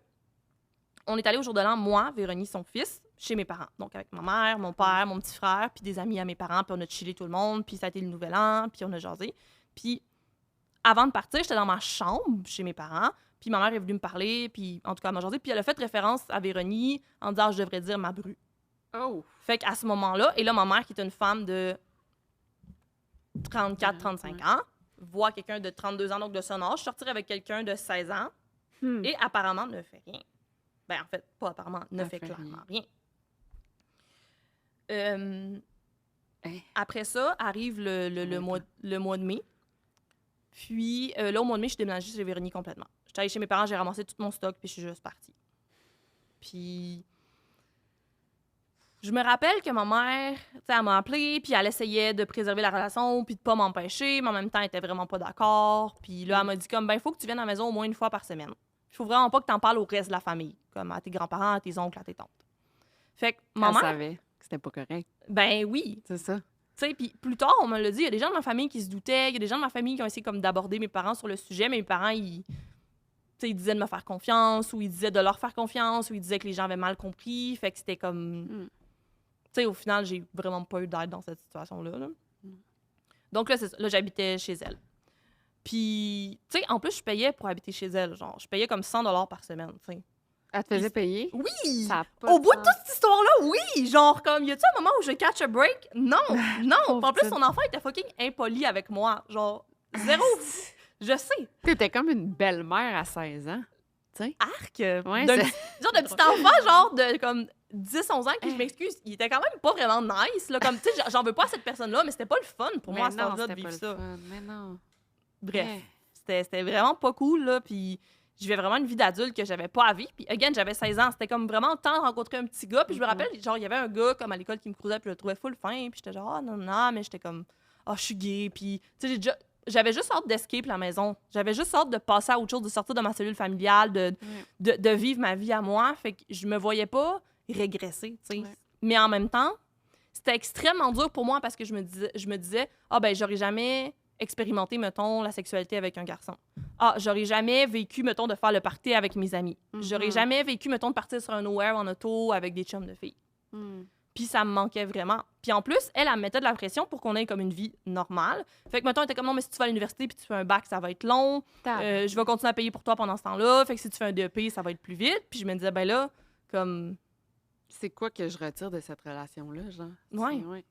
on est allé au jour de l'an, moi, Véronique, son fils, chez mes parents. Donc, avec ma mère, mon père, mon petit frère, puis des amis à mes parents, puis on a chillé tout le monde, puis ça a été le nouvel an, puis on a jasé. Puis avant de partir, j'étais dans ma chambre chez mes parents, puis ma mère est venue me parler, puis en tout cas, elle m'a jasé, puis elle a fait référence à Véronique en disant, je devrais dire ma bru. Oh! Fait qu'à ce moment-là, et là, ma mère, qui est une femme de 34-35 ans, voit quelqu'un de 32 ans, donc de son âge, sortir avec quelqu'un de 16 ans, et apparemment ne fait rien. Ben, en fait, pas apparemment, ne fait clairement rien. Après ça, arrive le mois de mai. Puis là, au mois de mai, je suis déménagée chez Véronique complètement. J'étais allée chez mes parents, j'ai ramassé tout mon stock, puis je suis juste partie. Puis je me rappelle que ma mère, tu sais, elle m'a appelée, puis elle essayait de préserver la relation, puis de pas m'empêcher, mais en même temps, elle était vraiment pas d'accord. Puis là, elle m'a dit comme, ben, il faut que tu viennes à la maison au moins une fois par semaine. Il faut vraiment pas que t'en parles au reste de la famille, comme à tes grands-parents, à tes oncles, à tes tantes. Fait que ma mère... savait que c'était pas correct. Ben oui. C'est ça. Tu sais, puis plus tard, on me l'a dit, il y a des gens de ma famille qui se doutaient, il y a des gens de ma famille qui ont essayé comme d'aborder mes parents sur le sujet, mais mes parents, ils disaient de me faire confiance, ou ils disaient de leur faire confiance, ou ils disaient que les gens avaient mal compris, fait que c'était comme... Tu sais, au final, j'ai vraiment pas eu d'aide dans cette situation-là. Là. Donc là, c'est ça. Là, j'habitais chez elle. Puis, tu sais, en plus, je payais pour habiter chez elle. Genre, je payais comme 100 $ par semaine, tu sais. Elle te faisait payer? Oui! Ça a pas Au de bout de sens. toute cette histoire-là, oui! Genre, comme, y a-tu un moment où je catch a break? Non! Non! Pauvre En plus, petite. son enfant était fucking impoli avec moi. Genre, zéro. Je sais. T'étais comme une belle-mère à 16 ans. Arc! Ouais, D'un c'est- petit- genre de petit enfant, genre de comme 10-11 ans, qui, je m'excuse, il était quand même pas vraiment nice. Là, comme, tu sais, j'en veux pas à cette personne-là, mais c'était pas le fun pour moi à Mais cet non, âge-là de c'était vivre pas ça. le fun. Mais non. Bref, Ouais. c'était vraiment pas cool, là, puis je vivais vraiment une vie d'adulte que j'avais pas à vivre. Puis, again, j'avais 16 ans, c'était comme vraiment le temps de rencontrer un petit gars, puis je me rappelle, genre, il y avait un gars, comme à l'école, qui me cruisait, puis je le trouvais full fin, puis j'étais genre, ah, non, non, mais j'étais comme, ah, je suis gay, puis, tu sais, j'avais juste hâte d'escape la maison. J'avais juste hâte de passer à autre chose, de sortir de ma cellule familiale, de vivre ma vie à moi. Fait que je me voyais pas régresser, tu sais. Ouais. Mais en même temps, c'était extrêmement dur pour moi parce que je me disais ah, ben, j'aurais jamais expérimenté, mettons, la sexualité avec un garçon. Ah, j'aurais jamais vécu, mettons, de faire le party avec mes amis. J'aurais jamais vécu, mettons, de partir sur un nowhere en auto avec des chums de filles. Puis ça me manquait vraiment. Puis en plus, elle me mettait de la pression pour qu'on ait comme une vie normale. Fait que, mettons, elle était comme, non, mais si tu vas à l'université puis tu fais un bac, ça va être long. Je vais continuer à payer pour toi pendant ce temps-là. Fait que si tu fais un DEP, ça va être plus vite. Puis je me disais, ben là, comme... C'est quoi que je retire de cette relation-là, genre? Ouais.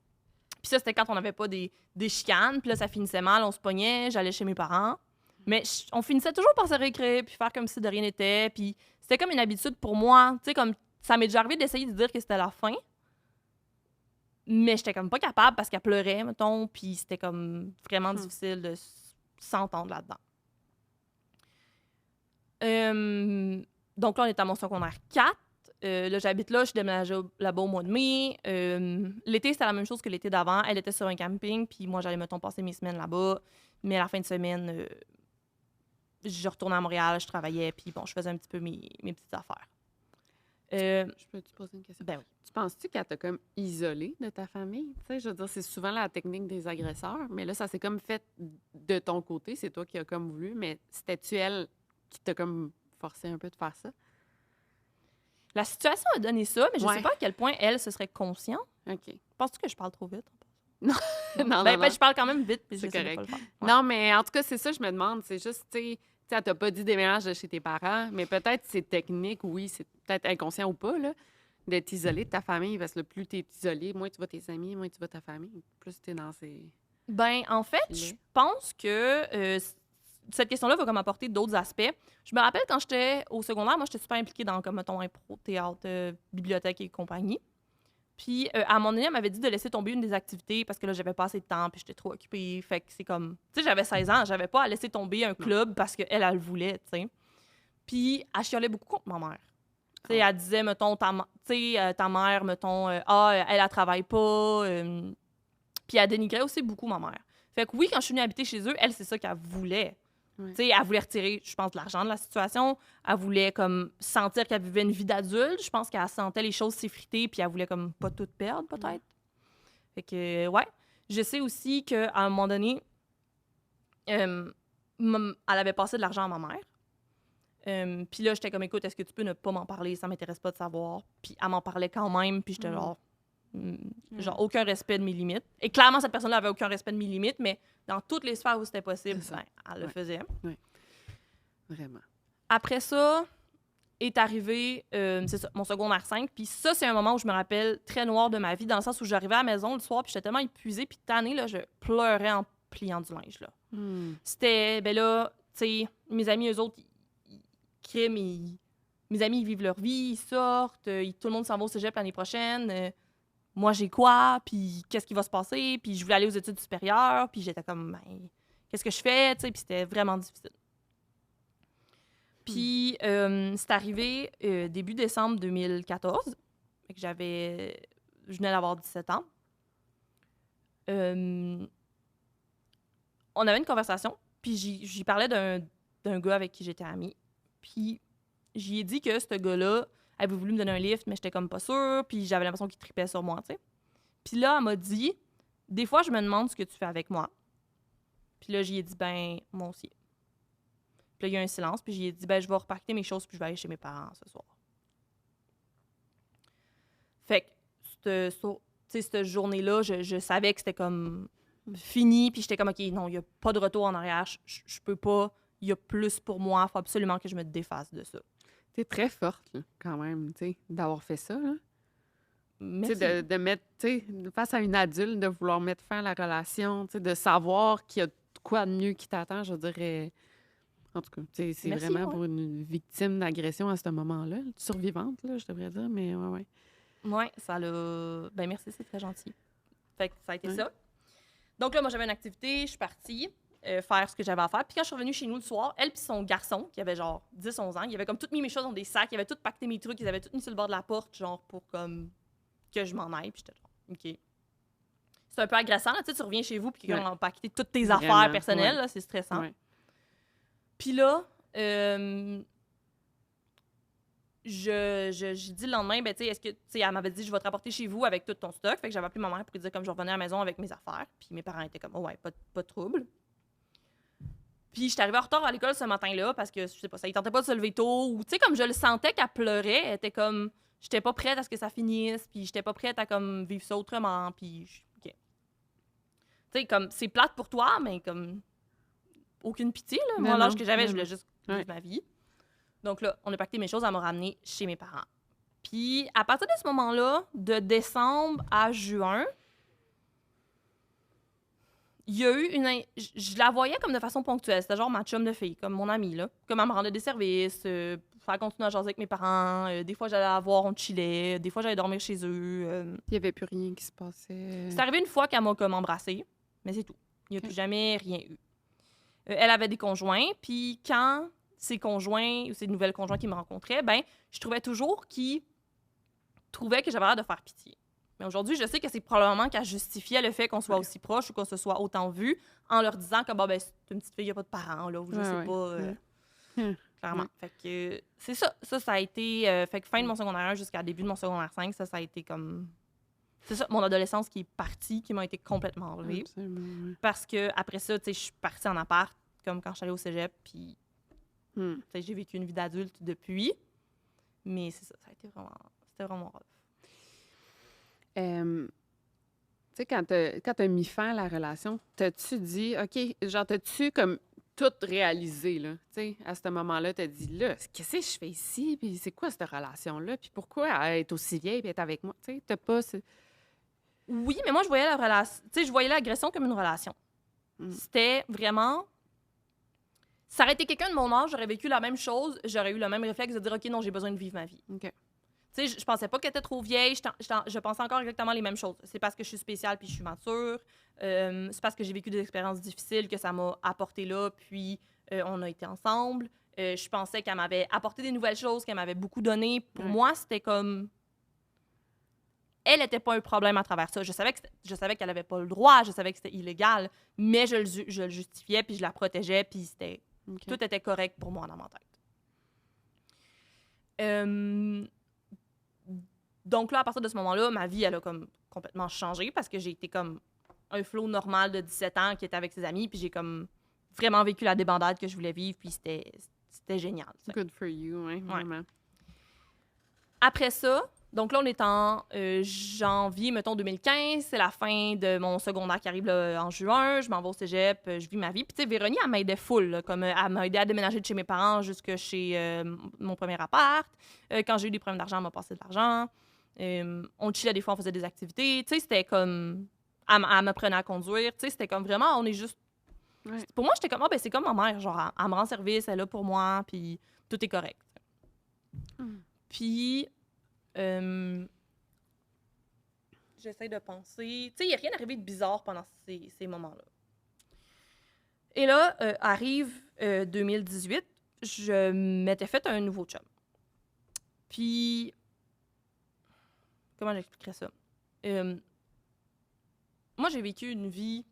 Puis ça, c'était quand on n'avait pas des chicanes. Puis là, ça finissait mal, on se pognait, j'allais chez mes parents. Mais on finissait toujours par se récréer puis faire comme si de rien n'était. Puis c'était comme une habitude pour moi. Tu sais, comme ça m'est déjà arrivé d'essayer de dire que c'était la fin. Mais j'étais comme pas capable parce qu'elle pleurait, mettons, puis c'était comme vraiment difficile de s'entendre là-dedans. Donc là, on est à mon secondaire 4. Là, j'habite là, je suis déménagée là-bas au mois de mai. L'été, c'était la même chose que l'été d'avant. Elle était sur un camping, puis moi, j'allais, mettons, passer mes semaines là-bas. Mais à la fin de semaine, je retournais à Montréal, je travaillais, puis bon, je faisais un petit peu mes petites affaires. Je peux te poser une question? Ben oui. Tu penses-tu qu'elle t'a comme isolée de ta famille? Tu sais, je veux dire, c'est souvent la technique des agresseurs, mais là, ça s'est comme fait de ton côté. C'est toi qui as comme voulu, mais c'était-tu elle qui t'a comme forcé un peu de faire ça? La situation a donné ça, mais je Ouais. sais pas à quel point elle se serait consciente. OK. Penses-tu que je parle trop vite? Non, non, Ben, non. je parle quand même vite, puis C'est j'essaie de correct. pas le faire. Ouais. Non, mais en tout cas, c'est ça, je me demande. C'est juste, tu sais, elle t'a pas dit déménage de chez tes parents, mais peut-être c'est technique, oui, c'est peut-être inconscient ou pas, là, d'être isolé de ta famille, parce que plus t'es isolé, moins tu vois tes amis, moins tu vois ta famille, plus t'es dans ces... Ben, en fait, je pense que cette question-là va comme apporter d'autres aspects. Je me rappelle quand j'étais au secondaire, moi, j'étais super impliquée dans, comme, mettons, impro, théâtre, bibliothèque et compagnie. Puis, à un moment donné, elle m'avait dit de laisser tomber une des activités parce que là, j'avais pas assez de temps puis j'étais trop occupée. Fait que c'est comme... Tu sais, j'avais 16 ans, j'avais pas à laisser tomber un club parce qu'elle, elle le voulait, tu sais. Puis, elle chialait beaucoup contre ma mère. Tu sais, elle disait, mettons, ta mère, mettons, elle travaille pas. Puis, elle dénigrait aussi beaucoup ma mère. Fait que oui, quand je suis venue habiter chez eux, elle, c'est ça qu'elle voulait. Ouais. Tu sais, elle voulait retirer, je pense, de l'argent de la situation. Elle voulait, comme, sentir qu'elle vivait une vie d'adulte. Je pense qu'elle sentait les choses s'effriter, puis elle voulait, comme, pas tout perdre, peut-être. Fait que, ouais. Je sais aussi qu'à un moment donné, elle avait passé de l'argent à ma mère. Puis là, j'étais comme, écoute, est-ce que tu peux ne pas m'en parler? Ça m'intéresse pas de savoir. Puis elle m'en parlait quand même, puis j'étais genre, Genre, aucun respect de mes limites. Et clairement, cette personne-là avait aucun respect de mes limites, mais dans toutes les sphères où c'était possible, C'est ça. ben, elle le faisait. Vraiment. Après ça, est arrivé, c'est ça, mon secondaire 5. Puis ça, c'est un moment où je me rappelle très noir de ma vie, dans le sens où j'arrivais à la maison le soir, puis j'étais tellement épuisée, puis tannée, là, je pleurais en pliant du linge, là. C'était, ben là, tu sais, mes amis, eux autres, ils criment, mes amis, ils vivent leur vie, ils sortent, tout le monde s'en va au cégep l'année prochaine. Moi, j'ai quoi? Puis qu'est-ce qui va se passer? Puis je voulais aller aux études supérieures, puis j'étais comme, ben, qu'est-ce que je fais? Tu sais, puis c'était vraiment difficile. Puis c'est arrivé début décembre 2014, fait que je venais d'avoir 17 ans. On avait une conversation, puis j'y parlais d'un gars avec qui j'étais amie. Puis j'y ai dit que ce gars-là avait voulu me donner un lift, mais j'étais comme pas sûre, puis j'avais l'impression qu'il tripait sur moi, tu sais. Puis là, elle m'a dit, des fois, je me demande ce que tu fais avec moi. Puis là, j'y ai dit, ben, moi aussi. Puis là, il y a un silence, puis j'y ai dit, ben, je vais reparquer mes choses, puis je vais aller chez mes parents ce soir. Fait que, cette journée-là, je savais que c'était comme fini, puis j'étais comme, OK, non, il n'y a pas de retour en arrière, je peux pas, il y a plus pour moi, il faut absolument que je me défasse de ça. T'es très forte, là, quand même, tu sais, d'avoir fait ça, là. Merci. Tu sais, de mettre, tu sais, face à une adulte, de vouloir mettre fin à la relation, tu sais, de savoir qu'il y a quoi de mieux qui t'attend, je dirais. En tout cas, tu sais, c'est Merci, vraiment ouais. pour une victime d'agression à ce moment-là. Survivante, là, je devrais dire, mais ouais. Ouais, ça l'a. Ben, merci, c'est très gentil. Fait que ça a été Ouais. ça. Donc là, moi, j'avais une activité, je suis partie faire ce que j'avais à faire. Puis quand je suis revenue chez nous le soir, elle puis son garçon, qui avait genre 10-11 ans, il avait comme tout mis mes choses dans des sacs, il avait tout pacté mes trucs, ils avaient tout mis sur le bord de la porte, genre pour comme que je m'en aille. Puis j'étais genre, OK. C'est un peu agressant, là, tu sais, tu reviens chez vous, puis quelqu'un a pacté toutes tes Vraiment, affaires personnelles, ouais. là, c'est stressant. Ouais. Puis là, j'ai dit le lendemain, ben, tu sais, est-ce que, tu sais, elle m'avait dit, je vais te rapporter chez vous avec tout ton stock. Fait que j'avais appelé ma mère pour lui dire comme je revenais à la maison avec mes affaires. Puis mes parents étaient comme, oh ouais, pas de trouble. Puis j'étais arrivée en retard à l'école ce matin-là parce que, je sais pas, ça ne tentait pas de se lever tôt. Ou, tu sais, comme je le sentais qu'elle pleurait, elle était comme, j'étais pas prête à ce que ça finisse. Puis j'étais pas prête à, comme, vivre ça autrement. Puis, OK. Tu sais, comme, c'est plate pour toi, mais comme, aucune pitié, là. Moi, Non, l'âge non, que j'avais, je non, voulais juste vivre ma vie. Donc là, on a pacté mes choses, elle m'a ramenée chez mes parents. Puis, à partir de ce moment-là, de décembre à juin, il y a eu je la voyais comme de façon ponctuelle. C'était genre ma chum de fille, comme mon amie, là. Comme elle me rendait des services, faire continuer à jaser avec mes parents. Des fois, j'allais la voir, on chillait. Des fois, j'allais dormir chez eux. Il n'y avait plus rien qui se passait. C'est arrivé une fois qu'elle m'a comme embrassée, mais c'est tout. Il n'y a plus jamais rien eu. Elle avait des conjoints, puis quand ses conjoints ou ses nouvelles conjoints qui me rencontraient, ben, je trouvais toujours qu'ils trouvaient que j'avais l'air de faire pitié. Mais aujourd'hui, je sais que c'est probablement qu'elle justifiait le fait qu'on soit aussi proches ou qu'on se soit autant vus en leur disant que, bon, ben, c'est une petite fille, il n'y a pas de parents, là, ou je sais pas. Clairement. Fait que c'est ça. Ça a été... fait que fin de mon secondaire 1 jusqu'à début de mon secondaire 5, ça a été comme... C'est ça, mon adolescence qui est partie, qui m'a été complètement enlevée. Absolument, Parce que après ça, tu sais, je suis partie en appart, comme quand je suis allée au cégep, puis tu sais, j'ai vécu une vie d'adulte depuis. Mais c'est ça, c'était vraiment rough. Tu sais, quand t'as mis fin à la relation, t'as-tu dit, OK, genre, t'as-tu comme tout réalisé, là? Tu sais, à ce moment-là, t'as dit, là, qu'est-ce que je fais ici? Puis c'est quoi cette relation-là? Puis pourquoi elle est aussi vieille et être avec moi? Tu sais, t'as pas... Oui, mais moi, je voyais la relation... Tu sais, je voyais l'agression comme une relation. C'était vraiment... Ça aurait été quelqu'un de mon âge, j'aurais vécu la même chose, j'aurais eu le même réflexe de dire, OK, non, j'ai besoin de vivre ma vie. OK. Tu sais, je pensais pas qu'elle était trop vieille, je pensais encore exactement les mêmes choses. C'est parce que je suis spéciale puis je suis mature. C'est parce que j'ai vécu des expériences difficiles que ça m'a apporté là, puis on a été ensemble. Je pensais qu'elle m'avait apporté des nouvelles choses, qu'elle m'avait beaucoup donné. Pour moi, c'était comme... Elle n'était pas un problème à travers ça. Je savais qu'elle n'avait pas le droit, je savais que c'était illégal, mais je le justifiais, puis je la protégeais, puis c'était... Okay. Tout était correct pour moi dans ma tête. Donc là, à partir de ce moment-là, ma vie, elle a comme complètement changé parce que j'ai été comme un flow normal de 17 ans qui était avec ses amis, puis j'ai comme vraiment vécu la débandade que je voulais vivre, puis c'était génial. Good for you, hein, vraiment. Après ça, Donc là, on est en janvier, mettons, 2015. C'est la fin de mon secondaire qui arrive là, en juin. Je m'en vais au cégep, je vis ma vie. Puis, tu sais, Véronique, elle m'aidait full. Là, comme, elle m'a aidé à déménager de chez mes parents jusque chez mon premier appart. Quand j'ai eu des problèmes d'argent, elle m'a passé de l'argent. On chillait des fois, on faisait des activités. Tu sais, c'était comme... Elle me prenait à conduire. Tu sais, c'était comme vraiment, on est juste... Ouais. Pour moi, j'étais comme, ben, c'est comme ma mère. Genre, elle me rend service, elle est là pour moi, puis tout est correct. Puis... j'essaie de penser. Tu sais, il n'y a rien arrivé de bizarre pendant ces moments-là. Et là, arrive 2018, je m'étais fait un nouveau chum. Puis, comment j'expliquerais ça? Moi, j'ai vécu une vie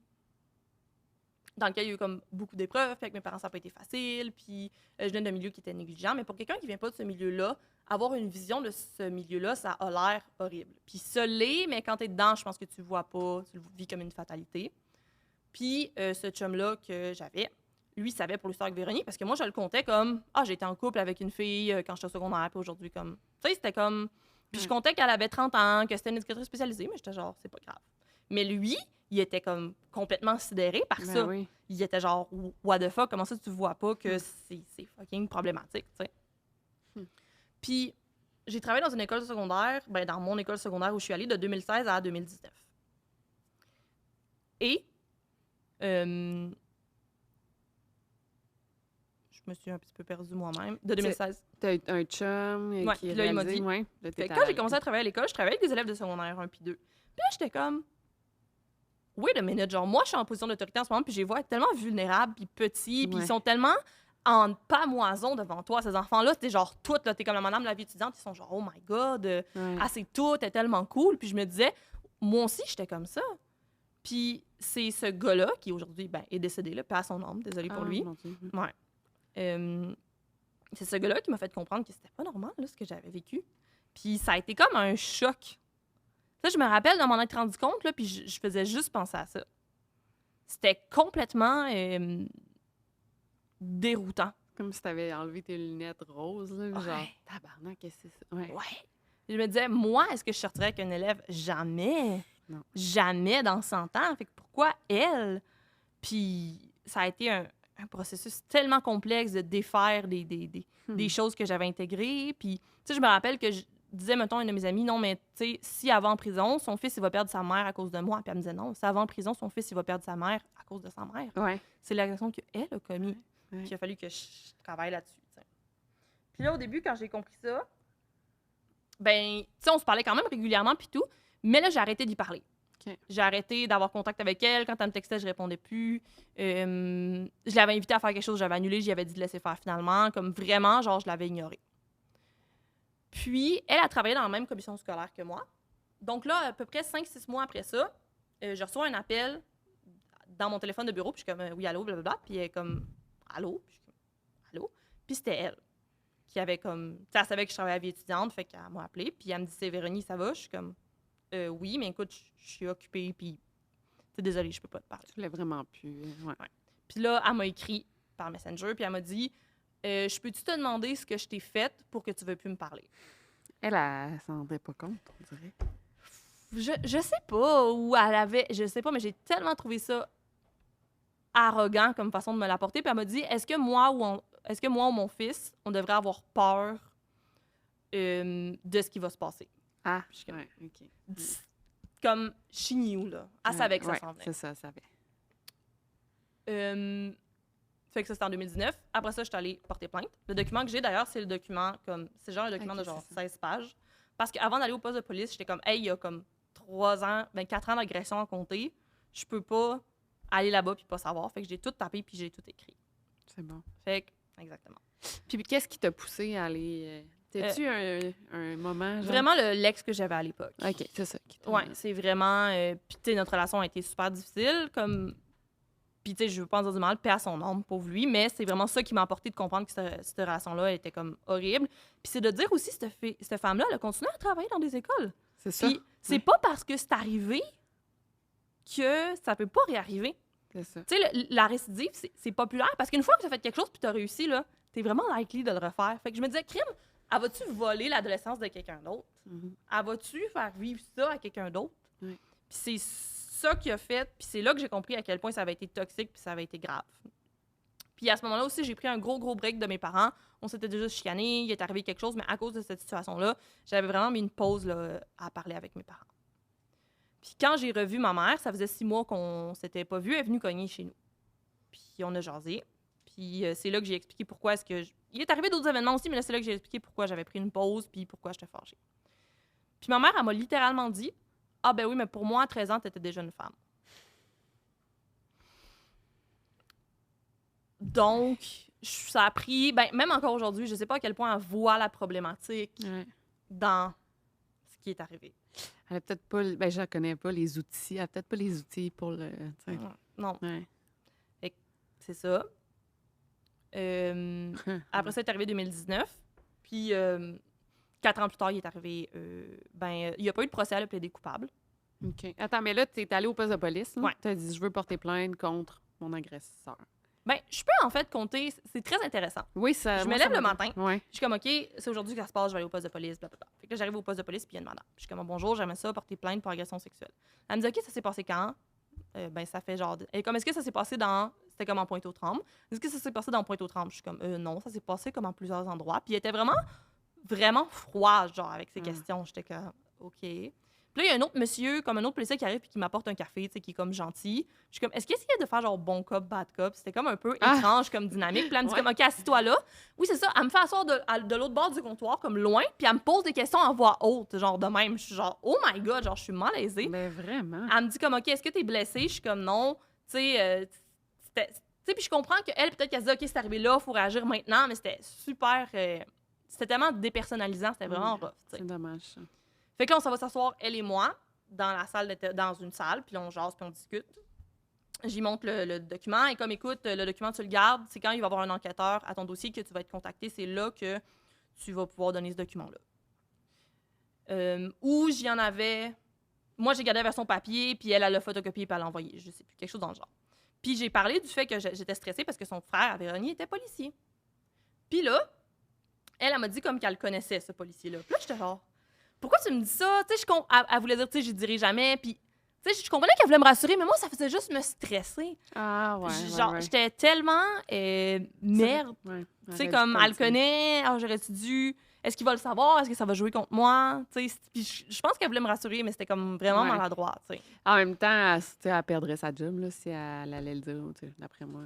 dans laquelle il y a eu comme beaucoup d'épreuves, puis avec mes parents, ça n'a pas été facile, puis je viens d'un milieu qui était négligent. Mais pour quelqu'un qui ne vient pas de ce milieu-là, avoir une vision de ce milieu-là, ça a l'air horrible. Puis ça l'est, mais quand t'es dedans, je pense que tu le vois pas, tu le vis comme une fatalité. Puis ce chum-là que j'avais, lui, savait pour l'histoire avec Véronique, parce que moi, je le comptais comme « Ah, j'ai été en couple avec une fille quand j'étais au secondaire, puis aujourd'hui, comme... » Tu sais, c'était comme... Puis je comptais qu'elle avait 30 ans, que c'était une éducatrice spécialisée, mais j'étais genre « C'est pas grave. » Mais lui, il était comme complètement sidéré par ça. Oui. Il était genre « What the fuck, comment ça tu vois pas que c'est fucking problématique, tu sais? » Puis, j'ai travaillé dans une école secondaire, ben dans mon école secondaire où je suis allée de 2016 à 2019. Et, je me suis un petit peu perdue moi-même, de 2016. T'as eu un chum qui là, il m'a dit... Ouais, Fait que quand j'ai commencé à travailler à l'école, je travaillais avec des élèves de secondaire 1 puis 2. Puis là, j'étais comme... Wait a minute, genre, moi, je suis en position d'autorité en ce moment, puis je les vois être tellement vulnérables, puis petits, puis ils sont tellement... en pamoison devant toi. Ces enfants-là, t'es genre toutes, là, t'es comme la madame de la vie étudiante, ils sont genre, oh my God, c'est tout, t'es tellement cool. Puis je me disais, moi aussi, j'étais comme ça. Puis c'est ce gars-là, qui aujourd'hui est décédé, là, paix à son âme, désolé pour lui. Ouais. C'est ce gars-là qui m'a fait comprendre que c'était pas normal, là, ce que j'avais vécu. Puis ça a été comme un choc. Ça, je me rappelle de m'en être rendu compte, là, puis je faisais juste penser à ça. C'était complètement... déroutant. Comme si t'avais enlevé tes lunettes roses, là, genre, tabarnak, qu'est-ce que c'est ça? Ouais. Je me disais, moi, est-ce que je sortirais avec un élève? Jamais. Non. Jamais dans 100 ans. Fait que pourquoi elle? Puis ça a été un processus tellement complexe de défaire des choses que j'avais intégrées. Puis, tu sais, je me rappelle que je disais, mettons, à une de mes amies, non, mais tu sais, si elle va en prison, son fils, il va perdre sa mère à cause de moi. Puis elle me disait, non, si elle va en prison, son fils, il va perdre sa mère à cause de sa mère. Ouais. C'est l'agression qu'elle a commise. Ouais. Puis il a fallu que je travaille là-dessus. T'sais. Puis là, au début, quand j'ai compris ça, ben, tu sais, on se parlait quand même régulièrement, puis tout, mais là, j'ai arrêté d'y parler. Okay. J'ai arrêté d'avoir contact avec elle. Quand elle me textait, je répondais plus. Je l'avais invitée à faire quelque chose, j'avais annulé, j'y avais dit de laisser faire finalement. Comme vraiment, genre, je l'avais ignorée. Puis, elle a travaillé dans la même commission scolaire que moi. Donc là, à peu près 5-6 mois après ça, je reçois un appel dans mon téléphone de bureau, puis je suis comme, oui, allô, blablabla. Puis elle est comme, allô? Puis je suis comme, allô? Puis c'était elle qui avait comme... Tu sais, elle savait que je travaillais à la vie étudiante, fait qu'elle m'a appelée. Puis elle me dit, c'est Véronique, ça va? Je suis comme, oui, mais écoute, je suis occupée, puis désolée, je peux pas te parler. Tu voulais vraiment plus. Ouais. Puis là, elle m'a écrit par Messenger, puis elle m'a dit, je peux-tu te demander ce que je t'ai fait pour que tu ne veuilles plus me parler? Elle s'en rendait pas compte, on dirait. Je sais pas où elle avait... Je sais pas, mais j'ai tellement trouvé ça arrogant comme façon de me l'apporter. Puis elle m'a dit, est-ce que moi ou mon fils, on devrait avoir peur de ce qui va se passer? Ah, puis comme, ouais, OK. Comme chignou, là. Elle savait que ça s'en venait. C'est ça, elle savait. Fait que ça, c'était en 2019. Après ça, je suis allée porter plainte. Le document que j'ai, d'ailleurs, c'est le document comme... C'est genre un document de genre 16 pages. Parce qu'avant d'aller au poste de police, j'étais comme, hey, il y a comme 4 ans d'agression à compter. Je peux pas aller là-bas puis pas savoir. Fait que j'ai tout tapé puis j'ai tout écrit. C'est bon. Fait que, exactement. Puis qu'est-ce qui t'a poussé à aller... T'as-tu un moment... Genre... Vraiment l'ex que j'avais à l'époque. OK, c'est ça. Ouais, c'est vraiment... puis tu sais, notre relation a été super difficile, comme... Puis tu sais, je veux pas en dire du mal, paix à son âme, pauvre lui, mais c'est vraiment ça qui m'a apporté de comprendre que cette relation-là était comme horrible. Puis c'est de dire aussi, cette femme-là, elle a continué à travailler dans des écoles. C'est ça. Puis c'est pas parce que c'est arrivé que ça peut pas réarriver. C'est ça. Tu sais, la récidive, c'est populaire parce qu'une fois que tu as fait quelque chose puis tu as réussi, là, t'es vraiment likely de le refaire. Fait que je me disais, crime, Elle va-tu voler l'adolescence de quelqu'un d'autre? Mhm. Elle va-tu faire vivre ça à quelqu'un d'autre? Oui. Puis c'est ça qu'il a fait, puis c'est là que j'ai compris à quel point ça avait été toxique, puis ça avait été grave. Puis à ce moment-là aussi, j'ai pris un gros break de mes parents. On s'était déjà chicanés, il est arrivé quelque chose, mais à cause de cette situation-là, j'avais vraiment mis une pause là, à parler avec mes parents. Puis quand j'ai revu ma mère, ça faisait 6 mois qu'on s'était pas vus, elle est venue cogner chez nous. Puis on a jasé. Puis c'est là que j'ai expliqué pourquoi est-ce que... Il est arrivé d'autres événements aussi, mais là, c'est là que j'ai expliqué pourquoi j'avais pris une pause, puis pourquoi j'étais fâchée. Puis ma mère, elle m'a littéralement dit « Ah ben oui, mais pour moi, à 13 ans, t'étais déjà une femme. » Donc, ça a pris... Ben, même encore aujourd'hui, je sais pas à quel point elle voit la problématique dans ce qui est arrivé. Elle a peut-être pas... Ben, je la connais pas, les outils. Elle a peut-être pas les outils pour le... Non. Ouais. C'est ça. Après ça, il est arrivé 2019. Puis, 4 ans plus tard, il est arrivé... il n'y a pas eu de procès, elle a plaidé coupable. OK. Attends, mais là, tu es allé au poste de police. Ouais. Tu as dit, je veux porter plainte contre mon agresseur. Ben, je peux en fait compter... C'est très intéressant. Oui, ça... Je me lève le matin. Ouais. Je suis comme, OK, c'est aujourd'hui que ça se passe, je vais aller au poste de police, blablabla. Fait que là, j'arrive au poste de police, puis il y a une madame. Je suis comme, bonjour, j'aimerais ça, porter plainte pour agression sexuelle. Elle me dit, OK, ça s'est passé quand? Ça fait genre... Et comme, est-ce que ça s'est passé dans... C'était comme en Pointe-aux-Trembles. Est-ce que ça s'est passé dans Pointe-aux-Trembles? Je suis comme, non, ça s'est passé comme en plusieurs endroits. Puis il était vraiment froid, genre, avec ces questions. J'étais comme, OK. Puis là, il y a un autre monsieur, comme un autre policier qui arrive puis qui m'apporte un café, tu sais, qui est comme gentil. Je suis comme, est-ce qu'il essayait de faire genre bon cop, bad cop? C'était comme un peu étrange comme dynamique. Puis là, elle me dit comme, OK, assis-toi là. Oui, c'est ça. Elle me fait asseoir de l'autre bord du comptoir, comme loin, puis elle me pose des questions en voix haute, genre de même. Je suis genre, oh my God, genre, je suis malaisée. Mais vraiment. Elle me dit comme, OK, est-ce que t'es blessée? Je suis comme, non. Tu sais, puis je comprends qu'elle, peut-être qu'elle se dit, OK, c'est arrivé là, il faut réagir maintenant, mais c'était super... c'était tellement dépersonnalisant, c'était vraiment rough. T'sais. C'est dommage, ça. Fait que là, on s'en va s'asseoir, elle et moi, dans une salle, puis on jase, puis on discute. J'y montre le document, et comme, écoute, le document, tu le gardes, c'est quand il va y avoir un enquêteur à ton dossier que tu vas être contacté, c'est là que tu vas pouvoir donner ce document-là. Ou j'y en avais... Moi, j'ai gardé la version papier, puis elle l'a photocopié, puis elle l'a envoyé, je sais plus, quelque chose dans le genre. Puis j'ai parlé du fait que j'étais stressée parce que son frère, Véronique, était policier. Puis là, elle m'a dit comme qu'elle connaissait ce policier-là. Puis là, j'étais genre, pourquoi tu me dis ça? Tu sais, elle voulait dire, tu sais, je dirais jamais. Puis, tu sais, je comprenais qu'elle voulait me rassurer, mais moi, ça faisait juste me stresser. Ah, ouais. Genre, j'étais tellement merde. Ouais, tu sais, comme, elle le connaît, j'aurais-tu dû. Est-ce qu'il va le savoir? Est-ce que ça va jouer contre moi? Puis je pense qu'elle voulait me rassurer, mais c'était comme vraiment maladroit. T'sais. En même temps, elle perdrait sa job là, si elle allait le dire, d'après moi.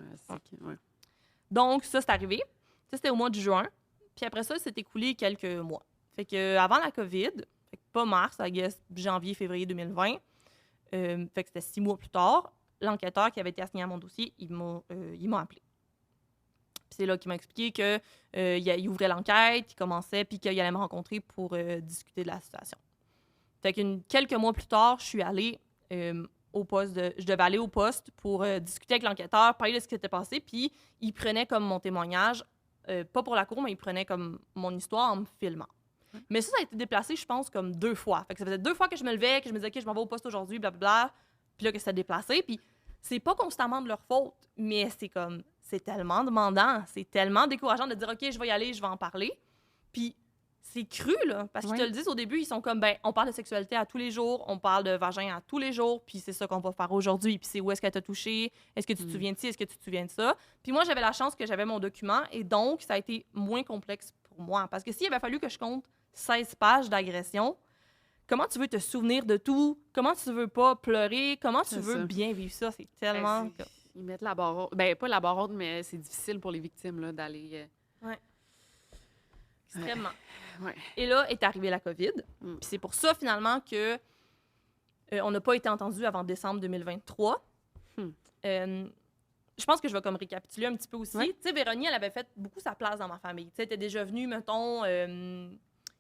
Donc, ça, c'est arrivé. Ça, c'était au mois de juin. Puis après ça, s'est écoulé quelques mois. Fait que avant la COVID, fait que pas mars, I guess, janvier, février 2020, fait que c'était 6 mois plus tard, l'enquêteur qui avait été assigné à mon dossier, il m'a appelé. Puis c'est là qu'il m'a expliqué qu'il ouvrait l'enquête, il commençait, puis qu'il allait me rencontrer pour discuter de la situation. Fait que quelques mois plus tard, je suis allée je devais aller au poste pour discuter avec l'enquêteur, parler de ce qui s'était passé, puis il prenait comme mon témoignage, pas pour la cour, mais il prenait comme mon histoire en me filmant. Mais ça a été déplacé, je pense, comme 2 fois. Fait que ça faisait 2 fois que je me levais, que je me disais, OK, je m'en vais au poste aujourd'hui, blablabla, puis là, que ça a déplacé, puis c'est pas constamment de leur faute, mais c'est tellement demandant, c'est tellement décourageant de dire, OK, je vais y aller, je vais en parler. Puis c'est cru, là, parce qu'ils te le disent au début, ils sont comme, on parle de sexualité à tous les jours, on parle de vagin à tous les jours, puis c'est ça qu'on va faire aujourd'hui, puis c'est où est-ce qu'elle t'a touché, est-ce que tu te souviens de ci, est-ce que tu te souviens de ça. Puis moi, j'avais la chance que j'avais mon document, et donc, ça a été moins complexe pour moi, parce que s'il avait fallu que je compte 16 pages d'agression, comment tu veux te souvenir de tout? Comment tu veux pas pleurer? Comment tu veux bien vivre ça? C'est tellement... Ils mettent la barre haute. Ben, pas la barre haute, mais c'est difficile pour les victimes là, d'aller... Ouais. Extrêmement. Ouais. Et là est arrivée la COVID. Puis c'est pour ça, finalement, que on n'a pas été entendu avant décembre 2023. Je pense que je vais comme récapituler un petit peu aussi. Tu sais, Véronique, elle avait fait beaucoup sa place dans ma famille. Tu sais, elle était déjà venue, mettons,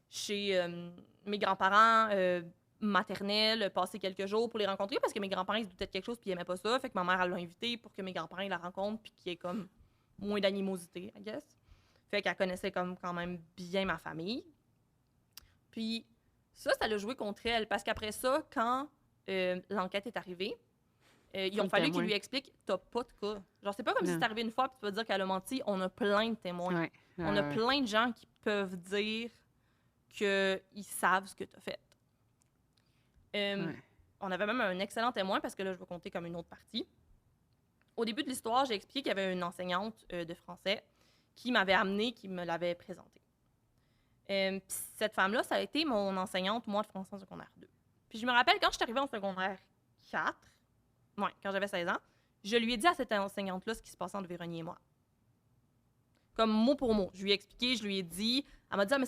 chez mes grands-parents maternels, passer quelques jours pour les rencontrer parce que mes grands-parents, ils se doutaient de quelque chose puis ils n'aimaient pas ça. Fait que ma mère, elle l'a invitée pour que mes grands-parents, ils la rencontrent puis qu'il y ait comme moins d'animosité, I guess. Fait qu'elle connaissait comme quand même bien ma famille. Puis ça l'a joué contre elle parce qu'après ça, quand l'enquête est arrivée, ils ont fallu qu'ils lui expliquent « t'as pas de cas ». Genre, c'est pas comme si c'est arrivé une fois puis tu vas dire qu'elle a menti. On a plein de témoins. On a plein de gens qui peuvent dire qu'ils savent ce que tu as fait. On avait même un excellent témoin, parce que là, je vais compter comme une autre partie. Au début de l'histoire, j'ai expliqué qu'il y avait une enseignante de français qui m'avait amenée, qui me l'avait présentée. Puis cette femme-là, ça a été mon enseignante, moi, de français en secondaire 2. Puis je me rappelle, quand je suis arrivée en secondaire 4, quand j'avais 16 ans, je lui ai dit à cette enseignante-là ce qui se passait entre Véronique et moi. Comme mot pour mot. Je lui ai expliqué, je lui ai dit. Elle m'a dit, mais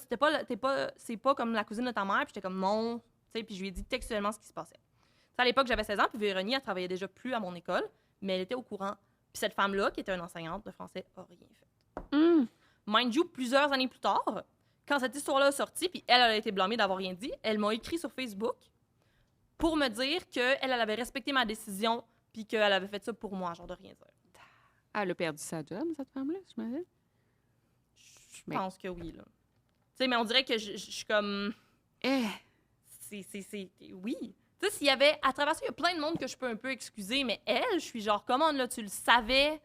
c'est pas comme la cousine de ta mère. Puis j'étais comme, non. Puis je lui ai dit textuellement ce qui se passait. À l'époque, j'avais 16 ans, puis Véronique, elle travaillait déjà plus à mon école, mais elle était au courant. Puis cette femme-là, qui était une enseignante de français, a rien fait. Mind you, plusieurs années plus tard, quand cette histoire-là a sorti, puis elle a été blâmée d'avoir rien dit, elle m'a écrit sur Facebook pour me dire qu'elle avait respecté ma décision, puis qu'elle avait fait ça pour moi, genre de rien dire. Elle a perdu sa job, cette femme-là, j'imagine? Je pense que oui, là. Tu sais, mais on dirait que je suis comme... Oui. Tu sais, s'il y avait... À travers ça, il y a plein de monde que je peux un peu excuser, mais elle, je suis genre, comment, là, tu le savais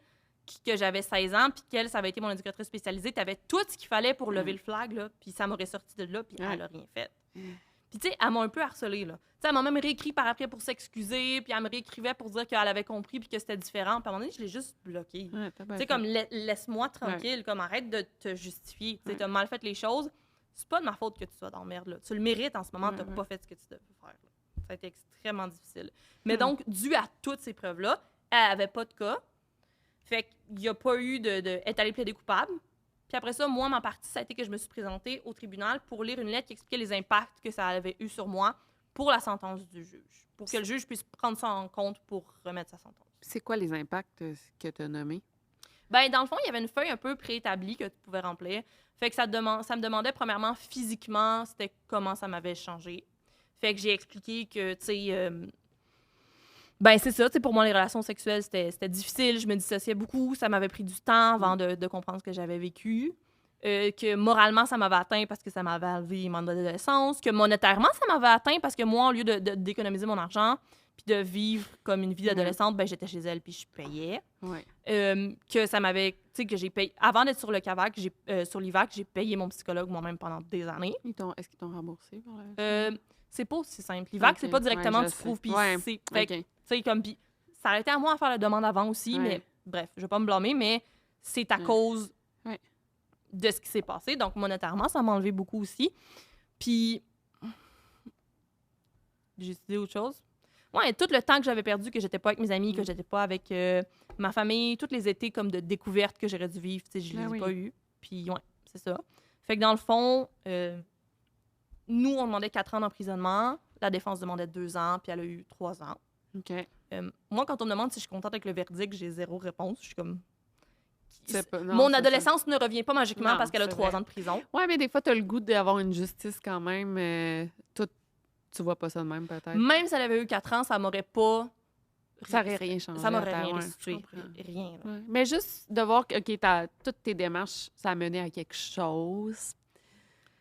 que j'avais 16 ans, puis qu'elle, ça avait été mon éducatrice spécialisée, tu avais tout ce qu'il fallait pour lever le flag, là, puis ça m'aurait sorti de là, puis elle a rien fait. Puis, tu sais, elle m'a un peu harcelée, là. Tu sais, elle m'a même réécrit par après pour s'excuser, puis elle me réécrivait pour dire qu'elle avait compris, puis que c'était différent. Puis à un moment donné, je l'ai juste bloquée. Tu sais, comme, laisse-moi tranquille, comme, arrête de te justifier. Tu sais, t'as mal fait les choses. C'est pas de ma faute que tu sois dans la merde, là. Tu le mérites en ce moment, t'as pas fait ce que tu devais faire, là. Ça a été extrêmement difficile. Mais donc, dû à toutes ces preuves-là, elle avait pas de cas. Fait qu'il n'y a pas eu de... Elle est allée plaider coupable. Puis après ça, moi, ma partie, ça a été que je me suis présentée au tribunal pour lire une lettre qui expliquait les impacts que ça avait eu sur moi pour la sentence du juge. Pour que le juge puisse prendre ça en compte pour remettre sa sentence. C'est quoi les impacts que tu as nommés? Ben dans le fond, il y avait une feuille un peu préétablie que tu pouvais remplir. Fait que ça me demandait, premièrement, physiquement, c'était comment ça m'avait changé. Fait que j'ai expliqué que, tu sais... Ben c'est ça, tu sais, pour moi, les relations sexuelles, c'était difficile. Je me dissociais beaucoup. Ça m'avait pris du temps avant de comprendre ce que j'avais vécu. Que moralement, ça m'avait atteint parce que ça m'avait enlevé mon adolescence. Que monétairement, ça m'avait atteint parce que moi, au lieu d'économiser mon argent puis de vivre comme une vie d'adolescente, ben j'étais chez elle puis je payais. Que ça m'avait... Tu sais, que j'ai payé... Avant d'être sur le CAVAC, sur l'IVAC, j'ai payé mon psychologue moi-même pendant des années. Est-ce qu'ils t'ont remboursé? C'est pas aussi simple. L'IVAC, c'est pas directement tu trouves puis c'est... Tu sais, comme... Puis ça aurait été à moi à faire la demande avant aussi, mais bref, je vais pas me blâmer, mais c'est à cause de ce qui s'est passé. Donc, monétairement, ça m'a enlevé beaucoup aussi. Puis... J'ai décidé autre chose. Ouais, tout le temps que j'avais perdu, que j'étais pas avec mes amis, que j'étais pas avec ma famille, tous les étés comme de découverte que j'aurais dû vivre, tu sais, je les ai pas eu. Puis, ouais, c'est ça. Fait que dans le fond, nous, on demandait 4 ans d'emprisonnement. La défense demandait 2 ans, puis elle a eu 3 ans. OK. Moi, quand on me demande si je suis contente avec le verdict, j'ai 0 réponse. Je suis comme... Mon adolescence ne revient pas magiquement parce qu'elle a 3 ans de prison. Ouais, mais des fois, tu as le goût d'avoir une justice quand même. Tu vois pas ça de même, peut-être. Même si elle avait eu 4 ans, ça m'aurait pas... Ça aurait rien changé. Ça m'aurait rien restitué. Rien. Ouais. Mais juste de voir que toutes tes démarches, ça a mené à quelque chose.